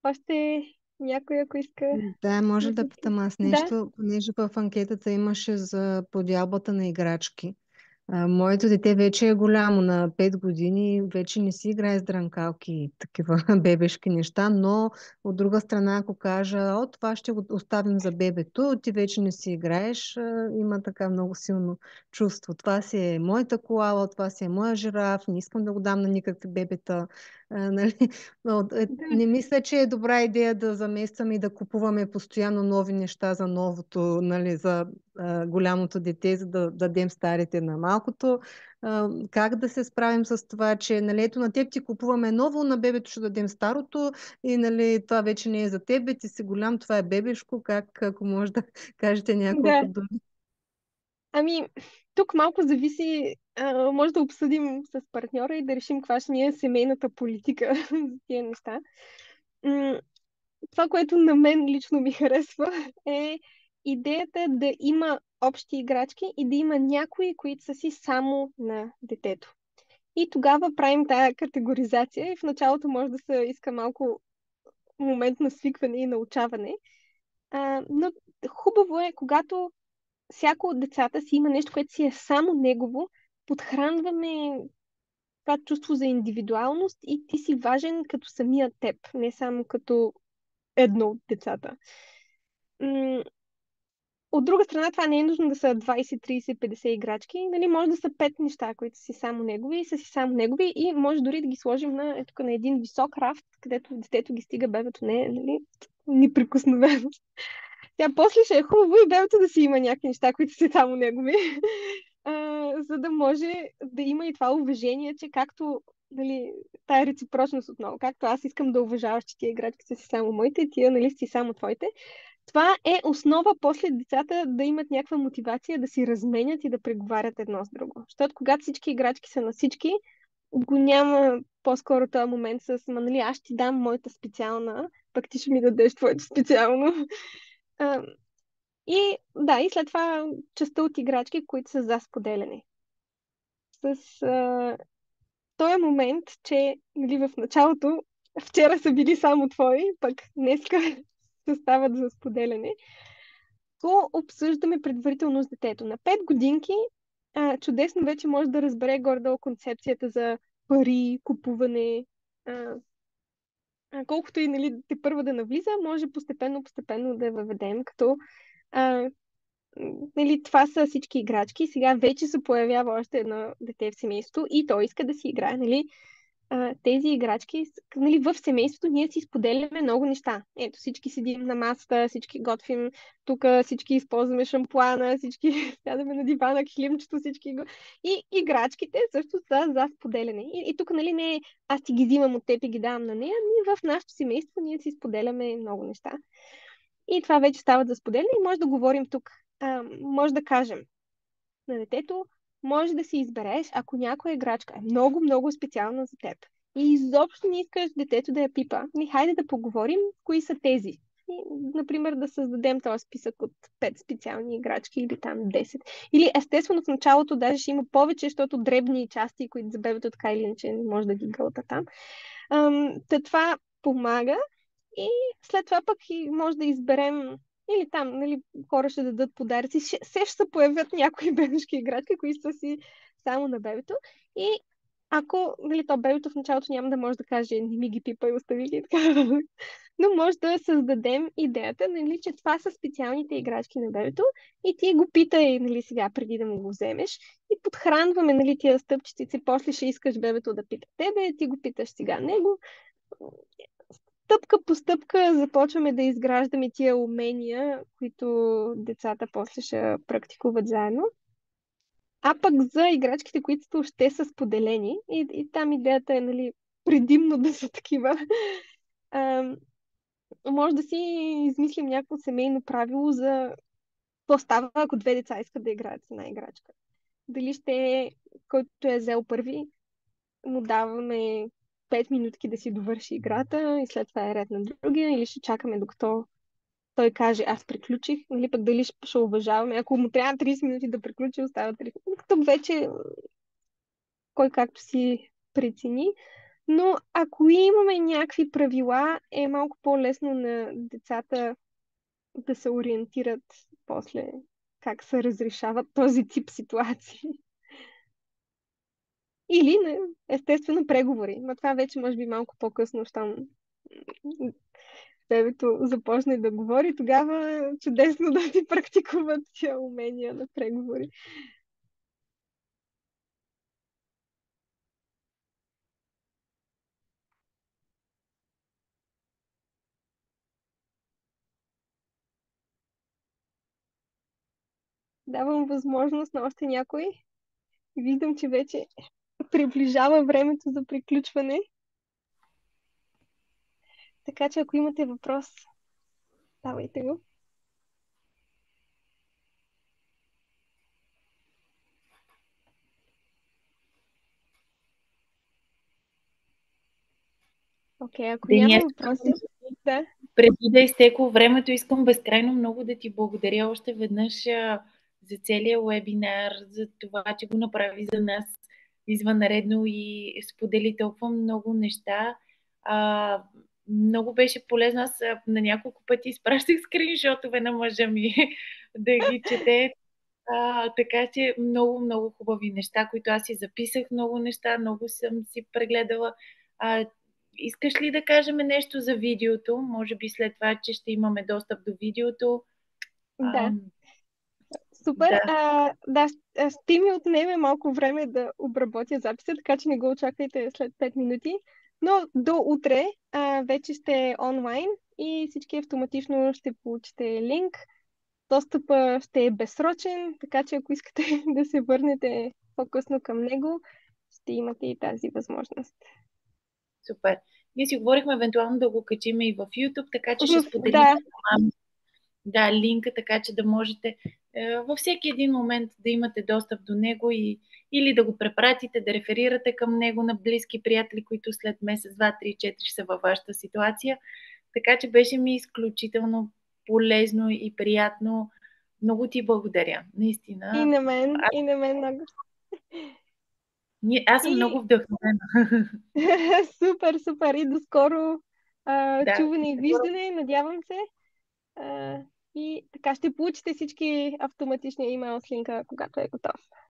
Още някой, ако иска. Да, може да питам аз Да, нещо, понеже в анкетата имаше за подялбата на играчки. Моето дете вече е голямо, на 5 години, вече не си играе с дрънкалки и такива бебешки неща, но от друга страна, ако кажа, това ще го оставим за бебето, ти вече не си играеш, има така много силно чувство. Това си е моята коала, това си е моя жираф, не искам да го дам на никакви бебета. Нали? да, Не мисля, че е добра идея да заместваме и да купуваме постоянно нови неща за новото, нали, за голямото дете, за да дадем старите на малкото. Как да се справим с това, че нали, ето на теб ти купуваме ново, на бебето ще дадем старото и нали, това вече не е за теб, ти си голям, това е бебешко. Как, ако може да кажете няколко да. думи? Ами, тук малко зависи, може да обсъдим с партньора и да решим каква ще ни е семейната политика за тия неща. Това, което на мен лично ми харесва, е идеята да има общи играчки и да има някои, които са си само на детето. И тогава правим тая категоризация и в началото може да се иска малко момент на свикване и научаване. Но хубаво е, когато всяко от децата си има нещо, което си е само негово, подхранваме това чувство за индивидуалност и ти си важен като самия теб, не само като едно от децата. От друга страна, това не е нужно да са 20, 30, 50 играчки. Нали, може да са 5 неща, които са си само негови и са си само негови и може дори да ги сложим на един висок рафт, където детето ги стига, бебето не е нали, неприкосновеност. Тя после ще е хубаво и бебето да си има някакви неща, които са само негови, за да може да има и това уважение, че както нали, тая реципрочност отново, както аз искам да уважаваш, че тия играчки са си само моите, тия нали си само твоите, това е основа после децата да имат някаква мотивация да си разменят и да преговарят едно с друго. Защото когато всички играчки са на всички, го няма по-скоро този момент с, нали, аз ще ти дам моята специална, пък ти ще ми дадеш твоето специално. И да, и след това частта от играчки, които са за споделяне. с този момент, че нали, в началото вчера са били само твои, пък днеска се стават за споделяне, го обсъждаме предварително с детето. На 5 годинки чудесно вече може да разбере горе-долу концепцията за пари, купуване. Колкото и нали, те първа да навлиза, може постепенно да я въведем, като а, нали, това са всички играчки. Сега вече се появява още едно дете в семейството и той иска да си играе. Нали, тези играчки, нали, в семейството ние си споделяме много неща. Ето, всички седим на масата, всички готвим, тук всички използваме шампуана, всички сядаме на дивана, килимчето, всички го... И играчките също са за споделяне. И тук, нали, не е аз ти ги взимам от теб и ги давам на нея, ами в нашето семейство ние си споделяме много неща. И това вече става за споделяне и може да говорим тук. Може да кажем на детето, може да си избереш, ако някоя играчка е много, много специална за теб и изобщо не искаш детето да я пипа, хайде да поговорим кои са тези. И, например, да създадем този списък от 5 специални играчки или там 10. Или естествено в началото даже ще има повече, защото дребни части, които за бебето така или иначе не може да ги гълта там. Това помага и след това пък и може да изберем или там, нали, хора ще дадат подаръци. Ще се появят някои бебешки играчки, които са си само на бебето. И ако, нали, то бебето в началото няма да може да каже не ми ги пипа и остави ги, така, но може да създадем идеята, нали, че това са специалните играчки на бебето и ти го питай, нали, сега преди да му го вземеш и подхранваме, нали, тия стъпчици, после ще искаш бебето да пита тебе, ти го питаш сега него. Стъпка по стъпка започваме да изграждаме тия умения, които децата после ще практикуват заедно. А пък за играчките, които още са споделени, и там идеята е, нали, предимно да са такива, може да си измислим някакво семейно правило за какво става, ако две деца искат да играят с една играчка. Дали ще, който е взел първи, му даваме 5 минутки да си довърши играта и след това е ред на другия, или ще чакаме докато той каже аз приключих, или пък дали ще уважаваме. Ако му трябва 30 минути да приключи, остава 30 минути. Тук вече кой както си прецени. Но ако имаме някакви правила, е малко по-лесно на децата да се ориентират после как се разрешават този тип ситуации. Или, естествено, преговори. Но това вече може би малко по-късно, щом бебето започне да говори, тогава чудесно да си практикуват тия умения на преговори. Давам възможност на още някой. Виждам, че вече приближава времето за приключване. Така че ако имате въпрос, давайте го. Окей, ако няма въпроси, да. Преди да изтекло времето, искам безкрайно много да ти благодаря още веднъж за целия вебинар, за това, че го направи за нас извънредно и сподели толкова много неща. Много беше полезно. Аз на няколко пъти изпращах скриншотове на мъжа ми да ги чете. Така че много, много хубави неща, които аз си записах, много неща, много съм си прегледала. Искаш ли да кажем нещо за видеото? Може би след това, че ще имаме достъп до видеото. Да. Супер. Да, ще ми отнеме малко време да обработя записа, така че не го очаквайте след 5 минути. Но до утре вече ще е онлайн и всички автоматично ще получите линк. Достъпът ще е безсрочен, така че ако искате да се върнете по-късно към него, ще имате и тази възможност. Супер. Ние си говорихме евентуално да го качим и в YouTube, така че ще споделим линка, така че да можете във всеки един момент да имате достъп до него или да го препратите, да реферирате към него на близки приятели, които след месец, 2, 3, 4 са във вашата ситуация. Така че беше ми изключително полезно и приятно. Много ти благодаря, наистина. И на мен много. Аз съм И много вдъхновена. супер, супер. И до скоро Да, чуване и виждане, надявам се. А, и така ще получите всички автоматични имейл с линка, когато е готов.